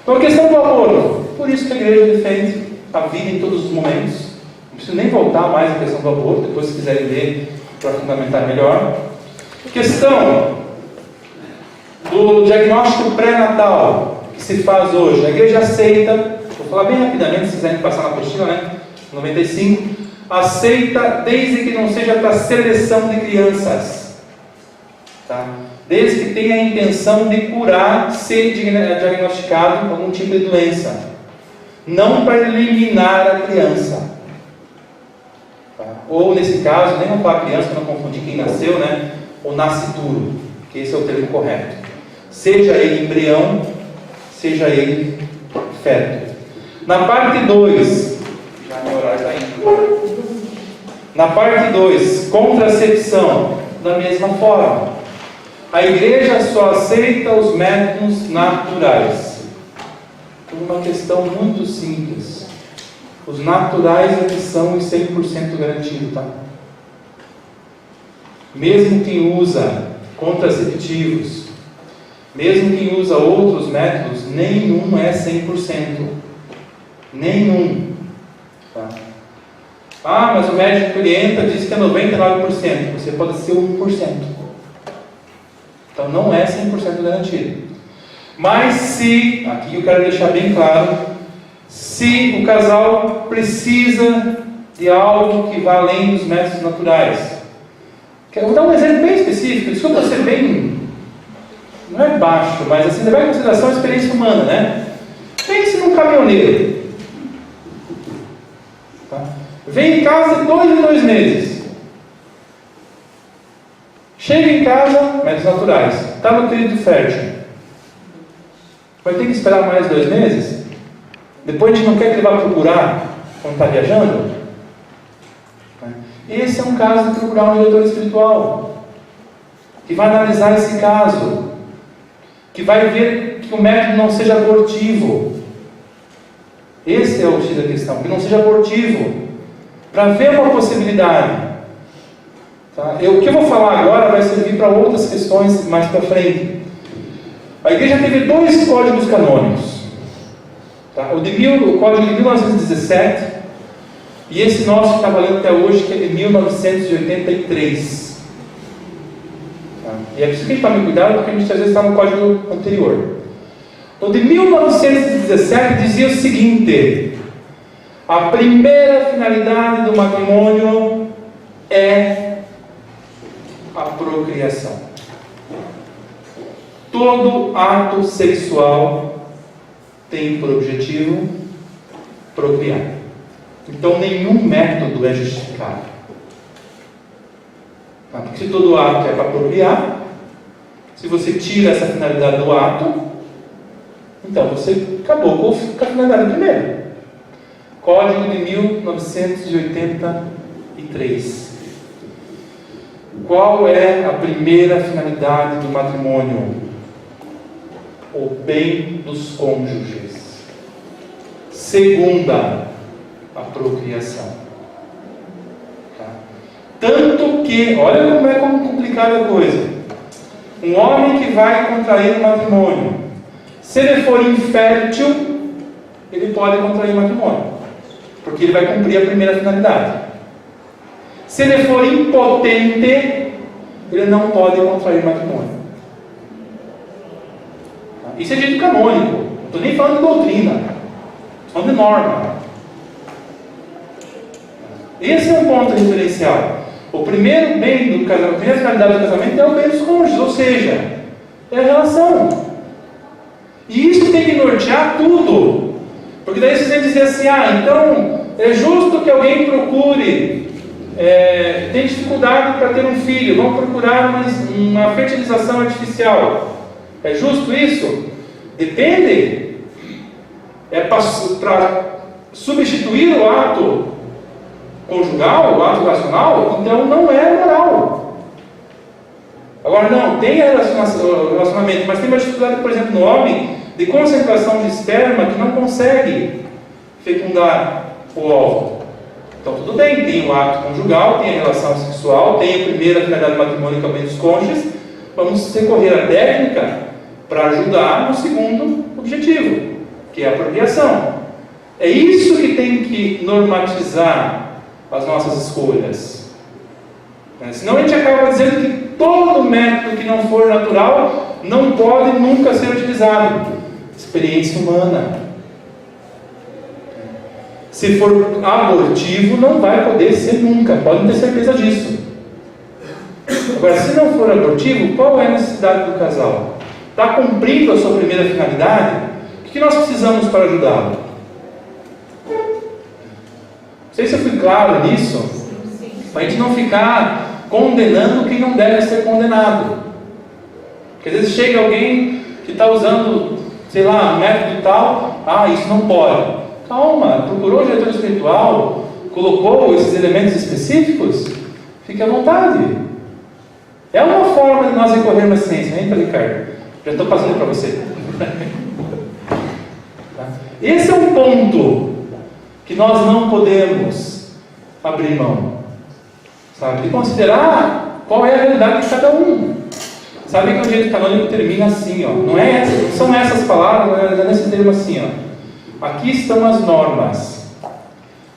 Então a questão do aborto. Por isso que a igreja defende a vida em todos os momentos. Não preciso nem voltar mais à questão do aborto. Depois, se quiserem ler, para fundamentar melhor. Questão do diagnóstico pré-natal que se faz hoje. A igreja aceita, vou falar bem rapidamente, se quiserem passar na apostila, né? 95. Aceita desde que não seja para seleção de crianças. Tá? Desde que tenha a intenção de curar, ser diagnosticado com algum tipo de doença. Não para eliminar a criança. Tá? Ou nesse caso, nem para a criança, para não confundir quem nasceu, né? Ou nascituro, que esse é o termo correto. Seja ele embrião, seja ele feto. Na parte 2, já meu horário está indo. Na parte 2, contracepção, da mesma forma. A igreja só aceita os métodos naturais. Por uma questão muito simples. Os naturais é que são os 100% garantidos, tá? Mesmo quem usa contraceptivos, mesmo quem usa outros métodos, nenhum é 100%. Nenhum. Tá? Mas o médico que orienta diz que é 99%. Você pode ser 1%. Então não é 100% garantido. Mas se, aqui eu quero deixar bem claro, se o casal precisa de algo que vá além dos métodos naturais. Vou dar um exemplo bem específico, desculpa ser bem, não é baixo, mas assim, levar em consideração a experiência humana, né? Pense num caminhoneiro. Tá? Vem em casa de 2 em 2 meses. Chega em casa, métodos naturais, está no período fértil. Vai ter que esperar mais 2 meses? Depois a gente não quer que ele vá procurar quando está viajando. Esse é um caso de procurar um diretor espiritual, que vai analisar esse caso, que vai ver que o método não seja abortivo. Esse é o X da questão, que não seja abortivo, para ver uma possibilidade. Tá? O que eu vou falar agora vai servir para outras questões mais para frente. A igreja teve 2 códigos canônicos. Tá? O código de 1917 e esse nosso que está valendo até hoje, que é de 1983. Tá? E é preciso que a gente tome cuidado, porque a gente às vezes está no código anterior. O de 1917 dizia o seguinte: a primeira finalidade do matrimônio é a procriação. Todo ato sexual tem por objetivo procriar. Então nenhum método é justificado. Porque se todo ato é para procriar, se você tira essa finalidade do ato, então você acabou com a finalidade primeiro. Código de 1983. Qual é a primeira finalidade do matrimônio? O bem dos cônjuges. Segunda, a procriação. Tá? Tanto que, olha como é complicada a coisa. Um homem que vai contrair um matrimônio, se ele for infértil, ele pode contrair matrimônio, porque ele vai cumprir a primeira finalidade. Se ele for impotente, ele não pode contrair matrimônio. Isso é dito canônico. Não estou nem falando de doutrina, estou falando de norma. Esse é um ponto diferencial. O primeiro bem do casamento, a primeira finalidade do casamento é o bem dos cônjuges, ou seja, é a relação. E isso tem que nortear tudo. Porque daí vocês vão dizer assim: então é justo que alguém procure, tem dificuldade para ter um filho, vamos procurar uma fertilização artificial. É justo isso? Depende. É para substituir o ato conjugal, o ato racional, então não é moral. Agora não, tem relacionamento, mas tem uma dificuldade, por exemplo, no homem, de concentração de esperma que não consegue fecundar o óvulo. Então tudo bem, tem o ato conjugal, tem a relação sexual, tem a primeira finalidade do matrimônio, que é o bem dos cônjuges. Vamos recorrer à técnica para ajudar no segundo objetivo, que é a procriação. É isso que tem que normatizar as nossas escolhas. Senão a gente acaba dizendo que todo método que não for natural não pode nunca ser utilizado. Experiência humana. Se for abortivo, não vai poder ser nunca, podem ter certeza disso. Agora, se não for abortivo, qual é a necessidade do casal? Está cumprindo a sua primeira finalidade? O que nós precisamos para ajudá-lo? Não sei se eu fui claro nisso, para a gente não ficar condenando quem não deve ser condenado. Porque às vezes chega alguém que está usando, sei lá, um método tal, isso não pode. Calma, procurou o diretor espiritual, colocou esses elementos específicos, fique à vontade. É uma forma de nós recorrermos à ciência, hein, Ricardo? Já estou passando para você. Esse é um ponto que nós não podemos abrir mão, sabe? De considerar qual é a realidade de cada um. Sabe que o direito canônico termina assim, não são essas palavras, não é nesse termo assim, Aqui estão as normas,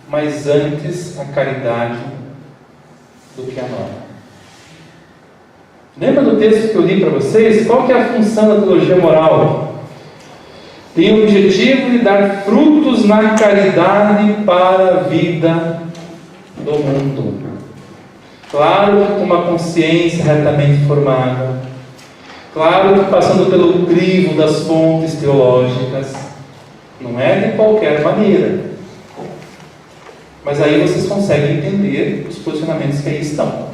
mas antes a caridade do que a norma. Lembra do texto que eu li para vocês? Qual que é a função da teologia moral? Tem o objetivo de dar frutos na caridade para a vida do mundo. Claro que com uma consciência retamente formada. Claro que passando pelo crivo das fontes teológicas. Não é de qualquer maneira. Mas aí vocês conseguem entender os posicionamentos que aí estão.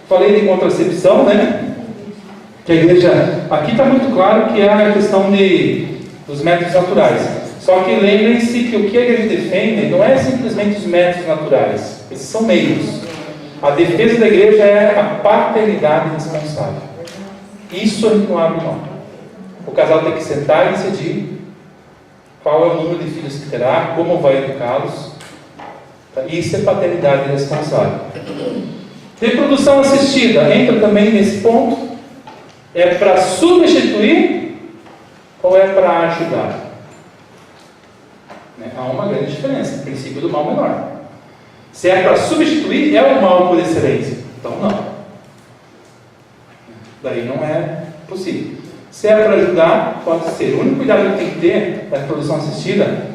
Falei de contracepção, né? Que a igreja... Aqui está muito claro que é a questão de dos métodos naturais. Só que lembrem-se que o que a igreja defende não é simplesmente os métodos naturais, esses são meios. A defesa da igreja é a paternidade responsável. Isso a gente não abre mão. O casal tem que sentar e decidir qual é o número de filhos que terá, como vai educá-los. Isso é paternidade responsável. Reprodução assistida entra também nesse ponto. É para substituir ou é para ajudar? Há uma grande diferença. O princípio do mal menor. Se é para substituir, é o mal por excelência. Então não. Daí não é possível. Se é para ajudar, pode ser. O único cuidado que tem que ter na reprodução assistida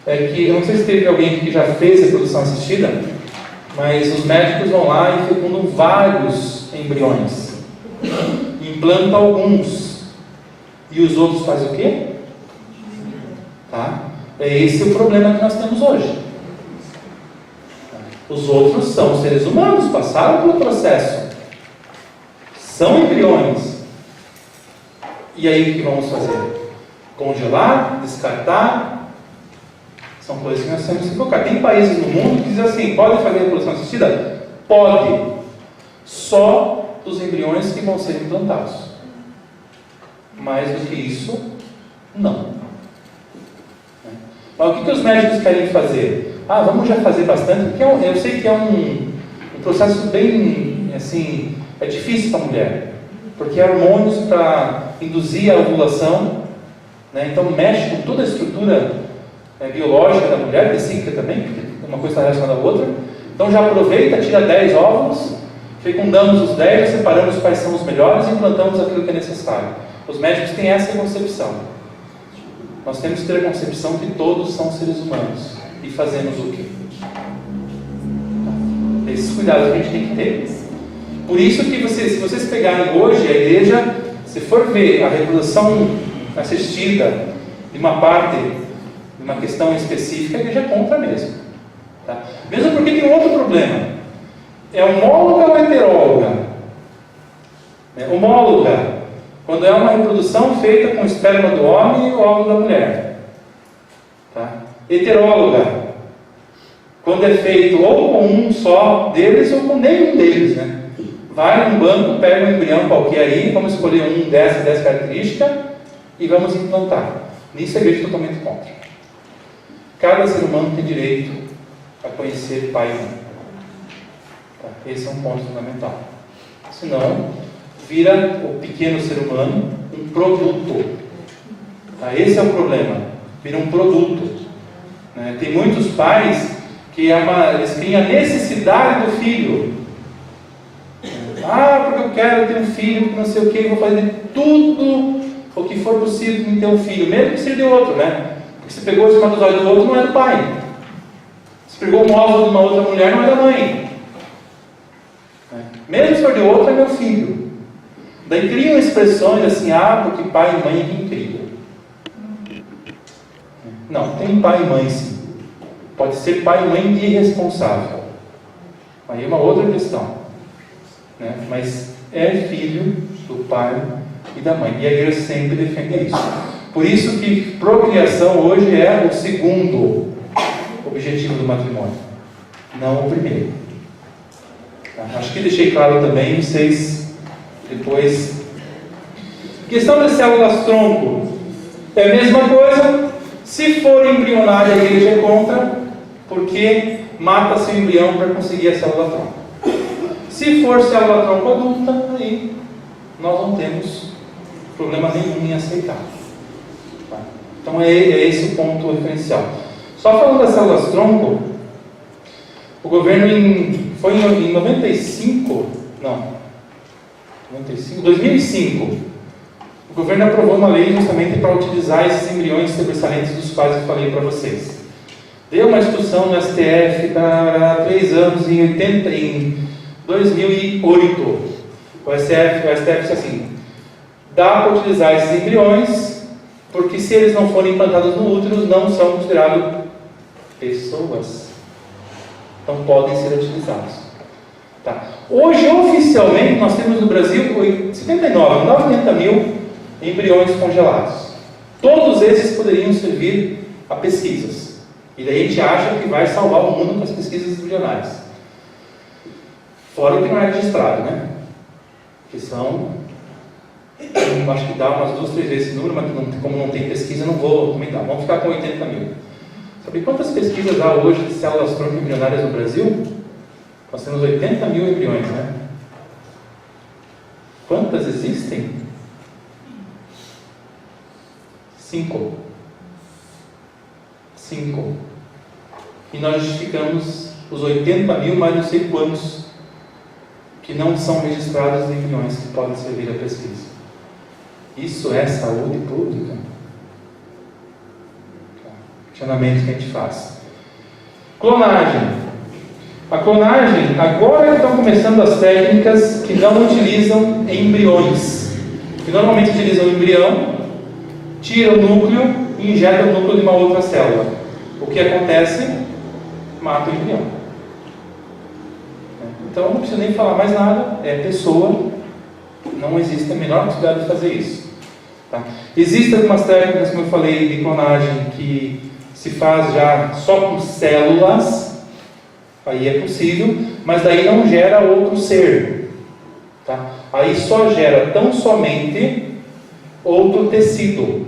é que, eu não sei se teve alguém que já fez reprodução assistida, mas os médicos vão lá e fecundam vários embriões. Implantam alguns. E os outros fazem o quê? Tá? É esse o problema que nós temos hoje. Os outros são seres humanos, passaram pelo processo. São embriões. E aí o que vamos fazer? Congelar? Descartar? São coisas que nós temos que focar. Tem países no mundo que dizem assim, pode fazer reprodução assistida? Pode. Só dos embriões que vão ser implantados. Mais do que isso, não. Mas o que os médicos querem fazer? Vamos já fazer bastante, porque eu sei que é um processo bem, assim, é difícil para a mulher, porque é hormônios para induzir a ovulação, né? Então mexe com toda a estrutura biológica da mulher, psíquica também, porque uma coisa está relacionada à outra. Então já aproveita, tira 10 óvulos, fecundamos os 10, separamos quais são os melhores e implantamos aquilo que é necessário. Os médicos têm essa concepção. Nós temos que ter a concepção que todos são seres humanos. E fazemos o quê? Esses cuidados a gente tem que ter. Por isso que se vocês pegarem hoje a igreja, se for ver a reprodução assistida de uma parte, de uma questão específica, a igreja é contra mesmo. Tá? Mesmo porque tem um outro problema. É homóloga ou heteróloga? Homóloga, quando é uma reprodução feita com o esperma do homem e o óvulo da mulher. Tá? Heteróloga, quando é feito ou com um só deles ou com nenhum deles, né? Vai num banco, pega um embrião qualquer aí, vamos escolher um dessa característica e vamos implantar. Nisso a igreja é totalmente contra. Cada ser humano tem direito a conhecer pai e mãe. Tá? Esse é um ponto fundamental. Senão, vira o pequeno ser humano um produto. Tá? Esse é o problema. Vira um produto. Tem muitos pais que eles criam a necessidade do filho. Porque eu quero ter um filho, porque não sei o que, vou fazer tudo o que for possível em ter um filho, mesmo que seja de outro, né? Porque se pegou o espermatozoide do outro, não é do pai. Se pegou um óvulo de uma outra mulher, não é da mãe. Mesmo se for de outro, é meu filho. Daí criam expressões assim, porque pai e mãe é quem cria. Não, tem pai e mãe sim. Pode ser pai e mãe irresponsável. Aí é uma outra questão. Mas é filho do pai e da mãe. E a igreja sempre defende isso. Por isso que procriação hoje é o segundo objetivo do matrimônio, não o primeiro. Acho que deixei claro também, vocês depois. Questão das células tronco. É a mesma coisa. Se for embrionária, a igreja é contra, porque mata-se o embrião para conseguir a célula tronco. Se for célula tronco adulta, aí nós não temos problema nenhum em aceitar. Tá? Então é esse o ponto referencial. Só falando das células tronco, o governo foi em 2005, o governo aprovou uma lei justamente para utilizar esses embriões sobressalentes dos quais eu falei para vocês. Deu uma discussão no STF há 3 anos, em 2008. O STF disse assim: dá para utilizar esses embriões, porque se eles não forem implantados no útero, não são considerados pessoas. Então podem ser utilizados. Tá. Hoje, oficialmente, nós temos no Brasil 80 mil embriões congelados. Todos esses poderiam servir a pesquisas. E daí a gente acha que vai salvar o mundo com as pesquisas embrionárias. Fora o que não é registrado, né? Que são, eu acho que dá umas 2, 3 vezes esse número, mas como não tem pesquisa, não vou comentar. Vamos ficar com 80 mil. Sabe quantas pesquisas há hoje de células-tronco embrionárias no Brasil? Nós temos 80 mil embriões, né? Quantas existem? 5. E nós justificamos os 80 mil, mas não sei quantos que não são registrados em embriões que podem servir a pesquisa. Isso é saúde pública? Questionamento que a gente faz. Clonagem. A clonagem, agora estão começando as técnicas que não utilizam embriões, que normalmente utilizam o embrião, tira o núcleo e injeta o núcleo de uma outra célula. O que acontece? Mata o embrião. Então não precisa nem falar mais nada, é pessoa, não existe a menor possibilidade de fazer isso. Tá? Existem algumas técnicas, como eu falei, de clonagem que se faz já só com células, aí é possível, mas daí não gera outro ser. Tá? Aí só gera tão somente outro tecido.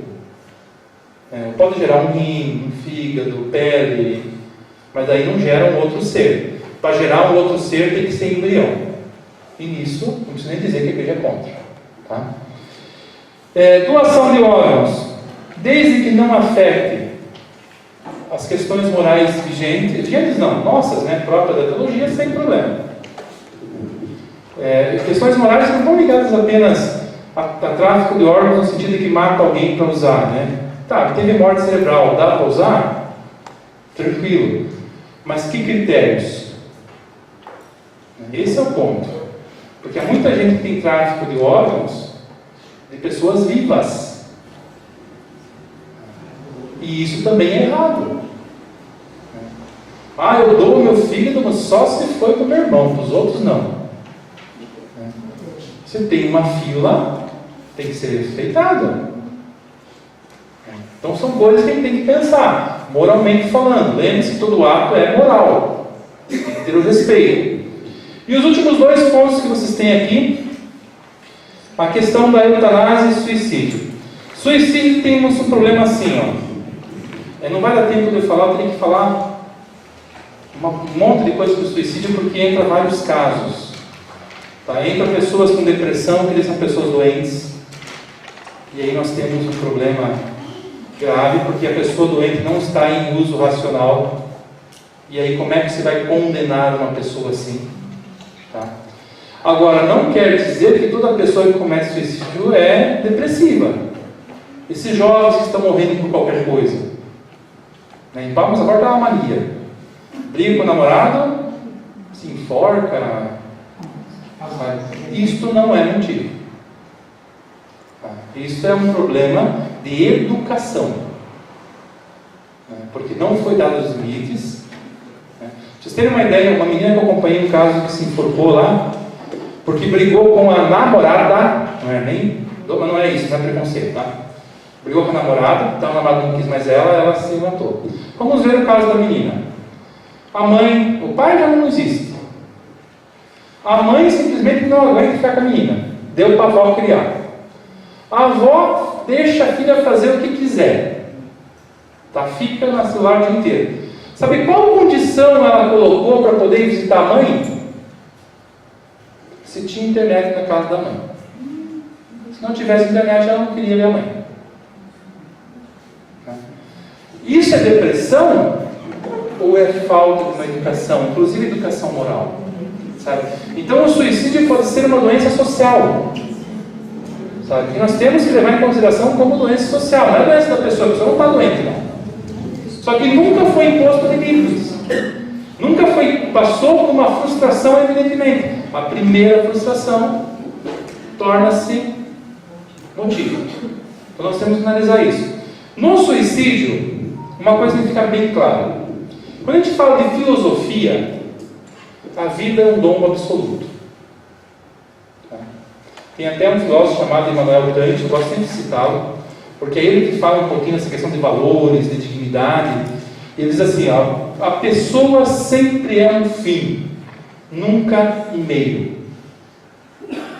Pode gerar um rim, um fígado, pele, mas daí não gera um outro ser. Para gerar um outro ser tem que ser embrião. E nisso, não preciso nem dizer que a igreja é contra. Tá? Doação de órgãos. Desde que não afete as questões morais vigentes não, nossas, né, próprias da teologia, sem problema. Questões morais não estão ligadas apenas a tráfico de órgãos no sentido de que mata alguém para usar, né? Tá, teve morte cerebral, dá para usar? Tranquilo. Mas que critérios? Esse é o ponto. Porque há muita gente que tem tráfico de órgãos de pessoas vivas. E isso também é errado. Eu dou o meu fígado, mas só se foi para o meu irmão, para os outros não. Você tem uma fila, tem que ser respeitada. Então são coisas que a gente tem que pensar, moralmente falando. Lembre-se que todo ato é moral. Tem que ter o respeito. E os últimos 2 pontos que vocês têm aqui, a questão da eutanásia e suicídio. Suicídio temos um problema assim, não vai dar tempo de eu falar, eu tenho que falar um monte de coisa sobre suicídio, porque entra vários casos. Tá? Entra pessoas com depressão, que eles são pessoas doentes, e aí nós temos um problema grave, porque a pessoa doente não está em uso racional, e aí como é que você vai condenar uma pessoa assim? Tá? Agora, não quer dizer que toda pessoa que comete suicídio é depressiva. Esses jovens que estão morrendo por qualquer coisa, em Palmas agora dá uma mania, briga com o namorado, se enforca, isto não é motivo. Isso é um problema de educação, porque não foi dado os limites. Pra vocês terem uma ideia, uma menina que eu acompanhei um caso que se enforcou lá, porque brigou com a namorada, mas não é isso, não é preconceito, tá? Brigou com a namorada, então a namorada não quis mais ela se matou. Vamos ver o caso da menina. A mãe, o pai já não existe. A mãe simplesmente não aguenta ficar com a menina, deu para a avó criar. A avó deixa a filha fazer o que quiser, tá? Fica no celular o dia inteiro. Sabe qual condição ela colocou para poder visitar a mãe? Se tinha internet na casa da mãe. Se não tivesse internet, ela não queria ver a mãe. Isso é depressão? Ou é falta de uma educação, inclusive educação moral? Sabe? Então o suicídio pode ser uma doença social. Sabe? Que nós temos que levar em consideração como doença social. Não é doença da pessoa, a pessoa não está doente, não. Só que nunca foi imposto limites. Nunca passou por uma frustração, evidentemente. A primeira frustração torna-se motivo. Então nós temos que analisar isso. No suicídio, uma coisa tem que ficar bem clara. Quando a gente fala de filosofia, a vida é um dom absoluto. Tem até um filósofo chamado Immanuel Kant, eu gosto sempre de citá-lo. porque é ele que fala um pouquinho dessa questão de valores, de dignidade. Ele diz assim, ó, a pessoa sempre é um fim, nunca um meio.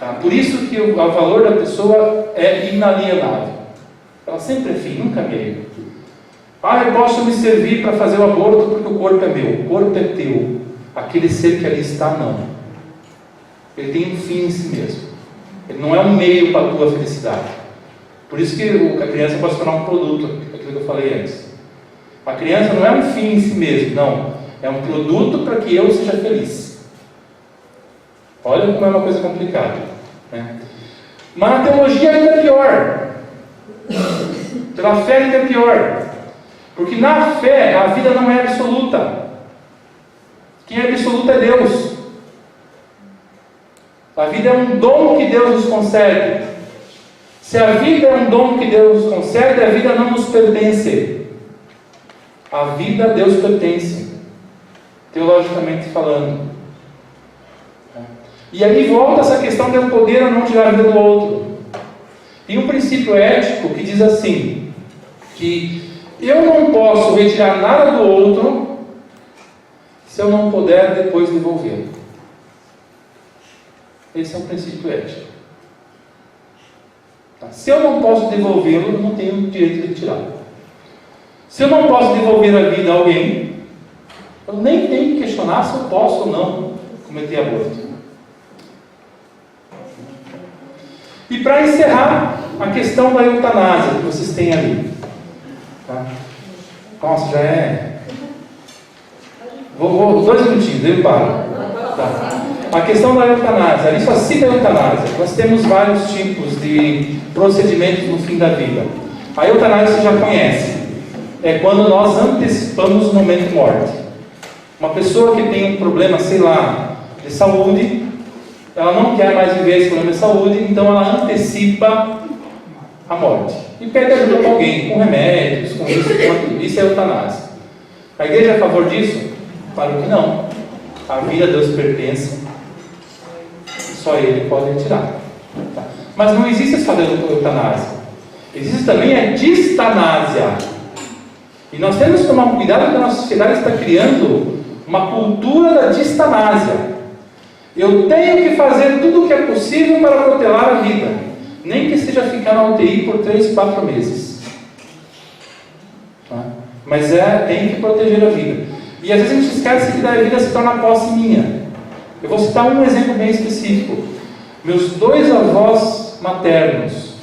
Tá? Por isso que o valor da pessoa é inalienável. Ela sempre é fim, nunca meio. Eu posso me servir para fazer o aborto porque o corpo é meu. O corpo é teu. Aquele ser que ali está, não. Ele tem um fim em si mesmo. Ele não é um meio para a tua felicidade. Por isso que a criança pode se tornar um produto, aquilo que eu falei antes. A criança não é um fim em si mesmo, não. É um produto para que eu seja feliz. Olha como é uma coisa complicada, né? Mas na teologia ainda é pior. Pela fé ainda é pior. Porque na fé a vida não é absoluta. Quem é absoluto é Deus. A vida é um dom que Deus nos concede. Se a vida é um dom que Deus nos concede, a vida não nos pertence. A vida a Deus pertence, teologicamente falando. E aí volta essa questão de eu poder ou não tirar a vida do outro. Tem um princípio ético que diz assim, que eu não posso retirar nada do outro se eu não puder depois devolver. Esse é um princípio ético. Se eu não posso devolvê-lo, eu não tenho o direito de retirar. Se eu não posso devolver a vida a alguém, eu nem tenho que questionar se eu posso ou não cometer aborto. E para encerrar, a questão da eutanásia que vocês têm ali. Tá? Nossa, já é... Vou 2 minutinhos, eu paro. Tá. A questão da eutanásia, ali só cita a eutanásia. Nós temos vários tipos de procedimentos no fim da vida. A eutanásia você já conhece. É quando nós antecipamos o momento de morte. Uma pessoa que tem um problema, sei lá, de saúde, ela não quer mais viver esse problema de saúde, então ela antecipa a morte. E pede ajuda para alguém, com remédios, com isso, com aquilo. Isso é eutanásia. A igreja é a favor disso? Claro que não. A vida a Deus pertence. Só Ele pode retirar. Tá? Mas não existe só a eutanásia. Existe também a distanásia. E nós temos que tomar cuidado porque a nossa sociedade está criando uma cultura da distanásia. Eu tenho que fazer tudo o que é possível para protelar a vida, nem que seja ficar na UTI por 3, 4 meses. Tá? Mas tem que proteger a vida. E às vezes a gente esquece que a vida se torna posse minha. Eu vou citar um exemplo bem específico. Meus 2 avós maternos,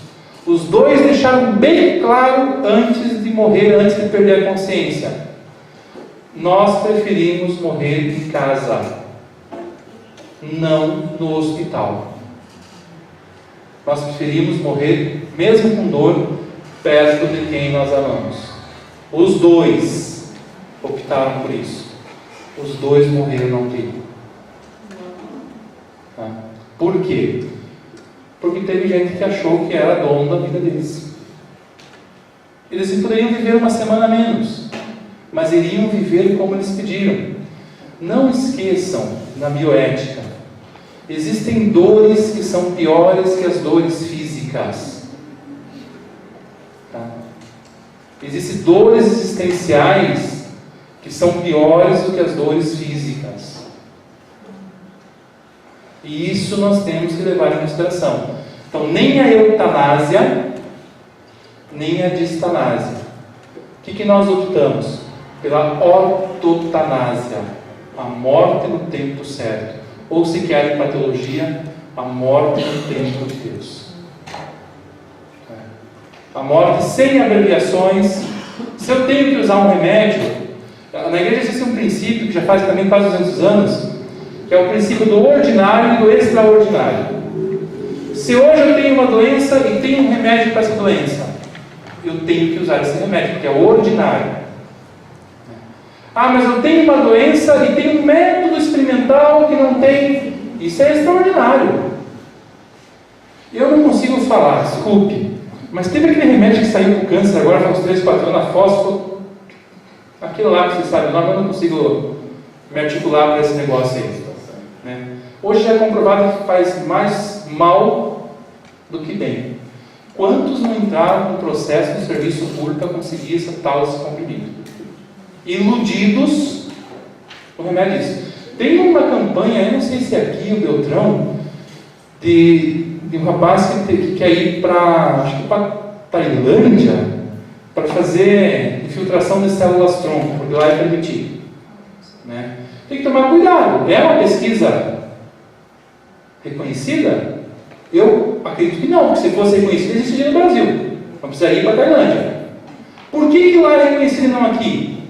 os 2 deixaram bem claro antes de morrer, antes de perder a consciência: nós preferimos morrer em casa, não no hospital. Nós preferimos morrer, mesmo com dor, perto de quem nós amamos. Os 2 optaram por isso. Os 2 morreram na UTI. Tá? Por quê? Porque teve gente que achou que era dono da vida deles. Eles poderiam viver uma semana menos, mas iriam viver como eles pediram. Não esqueçam, na bioética, existem dores que são piores que as dores físicas. Tá? Existem dores existenciais que são piores do que as dores físicas. E isso nós temos que levar em consideração. Então, nem a eutanásia, nem a distanásia. O que nós optamos? Pela ortotanásia, a morte no tempo certo. Ou, se quer em patologia, a morte no tempo de Deus. A morte sem abreviações. Se eu tenho que usar um remédio, na igreja existe um princípio que já faz também quase 200 anos, que é o princípio do ordinário e do extraordinário. Se hoje eu tenho uma doença e tenho um remédio para essa doença, eu tenho que usar esse remédio, porque é ordinário. Mas eu tenho uma doença e tenho um método experimental que não tem. Isso é extraordinário. Eu não consigo falar, desculpe, mas teve aquele remédio que saiu para o câncer agora, faz uns 3, 4 anos, a fósforo, aquilo lá que você sabe o nome, eu não consigo me articular para esse negócio aí. Né? Hoje já é comprovado que faz mais mal do que bem. Quantos não entraram no processo de serviço público para conseguir esse comprimido? Iludidos, o remédio diz. Tem uma campanha, eu não sei se é aqui, o Beltrão, de um rapaz que quer ir para, acho que para Tailândia, para fazer infiltração de células-tronco, porque lá é permitido. Né? Tem que tomar cuidado. É uma pesquisa reconhecida? Eu acredito que não, porque se fosse reconhecida, existiria no Brasil. Não precisaria ir para a Tailândia. Por que lá é reconhecido e não aqui?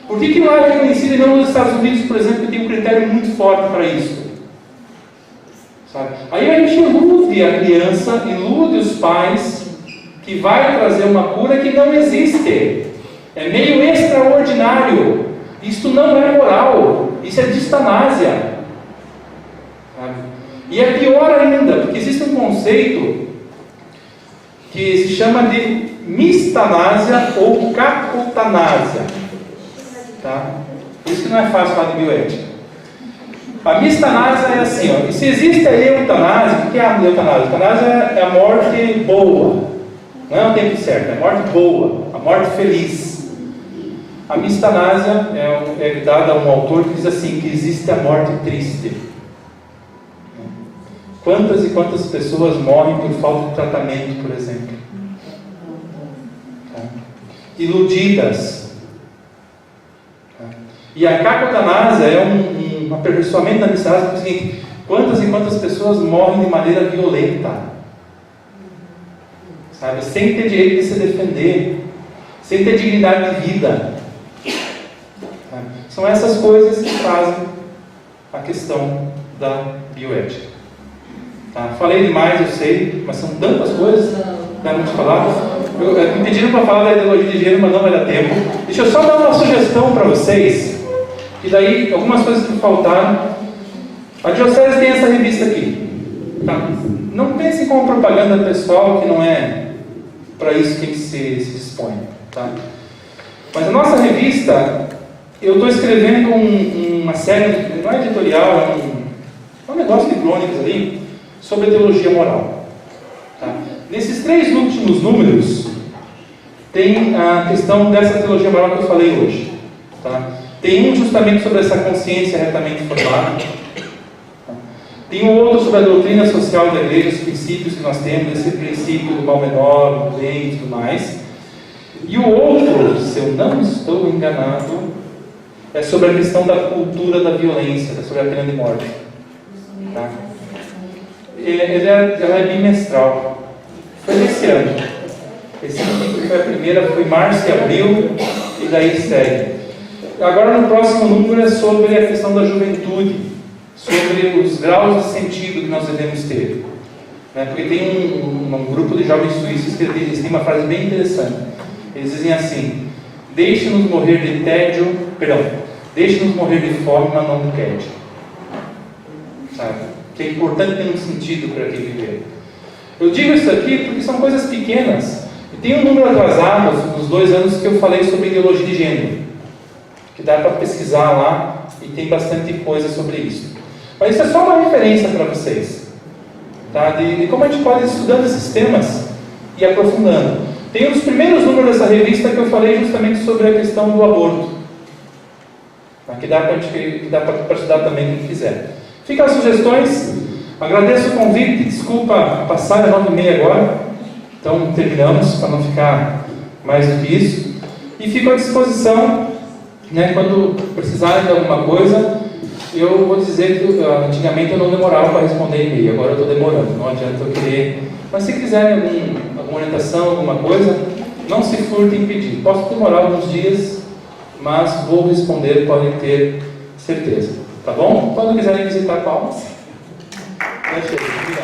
Por que lá é reconhecido e não nos Estados Unidos, por exemplo, que tem um critério muito forte para isso? Sabe? Aí a gente ilude a criança, ilude os pais, que vai trazer uma cura que não existe. É meio extraordinário. Isto não é moral. Isso é distanásia. Sabe? E é pior ainda, porque existe um conceito que se chama de mistanásia ou cacotanásia. Tá? Por isso que não é fácil falar de bioética. A mistanásia é assim, ó, e se existe a eutanásia, o que é a eutanásia? A eutanásia é a morte boa, não é o tempo certo, é a morte boa, a morte feliz. A mistanásia é dada a um autor que diz assim, que existe a morte triste. Quantas e quantas pessoas morrem por falta de tratamento, por exemplo? Tá? Iludidas. E a cacotanásia é um aperfeiçoamento da mistanásia, porque é o seguinte, quantas e quantas pessoas morrem de maneira violenta, sabe? Sem ter direito de se defender, sem ter dignidade de vida. Sabe? São essas coisas que fazem a questão da bioética. Tá? Falei demais, eu sei, mas são tantas coisas que dá muito falar. Me pediram para falar da ideologia de gênero, mas não vai dar tempo. Deixa eu só dar uma sugestão para vocês. E daí, algumas coisas que faltaram. A Diocese tem essa revista aqui. Tá? Não pensem como propaganda pessoal, que não é para isso que a gente se dispõe. Tá? Mas a nossa revista, eu estou escrevendo uma série, não é editorial, é um negócio de crônicas ali, sobre a teologia moral. Tá? Nesses 3 últimos números, tem a questão dessa teologia moral que eu falei hoje. Tá? Tem um justamente sobre essa consciência retamente formada. Tem um outro sobre a doutrina social da igreja, os princípios que nós temos, esse princípio do mal menor, do bem e tudo mais. E o outro, se eu não estou enganado, é sobre a questão da cultura da violência, sobre a pena de morte. Tá? Ela é bimestral. Foi esse ano. Esse aqui foi a primeira, foi março e abril, e daí segue. Agora no próximo número é sobre a questão da juventude, sobre os graus de sentido que nós devemos ter. Né? Porque tem um grupo de jovens suíços que eles têm uma frase bem interessante. Eles dizem assim: deixe-nos morrer de tédio, deixe-nos morrer de fome, mas não de tédio. Sabe? Que é importante ter um sentido para quem viver. Eu digo isso aqui porque são coisas pequenas. E tem um número atrasado, nos 2 anos, que eu falei sobre ideologia de gênero, que dá para pesquisar lá e tem bastante coisa sobre isso. Mas isso é só uma referência para vocês, tá? de como a gente pode ir estudando esses temas e aprofundando. Tem um dos primeiros números dessa revista que eu falei justamente sobre a questão do aborto, tá? Que dá para estudar também quem quiser. Ficam as sugestões. Agradeço o convite, desculpa passar às 9h30 agora, então terminamos para não ficar mais do que isso. E fico à disposição, né, quando precisarem de alguma coisa. Eu vou dizer que antigamente eu não demorava para responder e-mail, agora eu estou demorando, não adianta eu querer. Mas se quiserem alguma orientação, alguma coisa, não se furtem em pedir. Posso demorar alguns dias, mas vou responder, podem ter certeza. Tá bom? Quando quiserem visitar Palmas, deixa eu.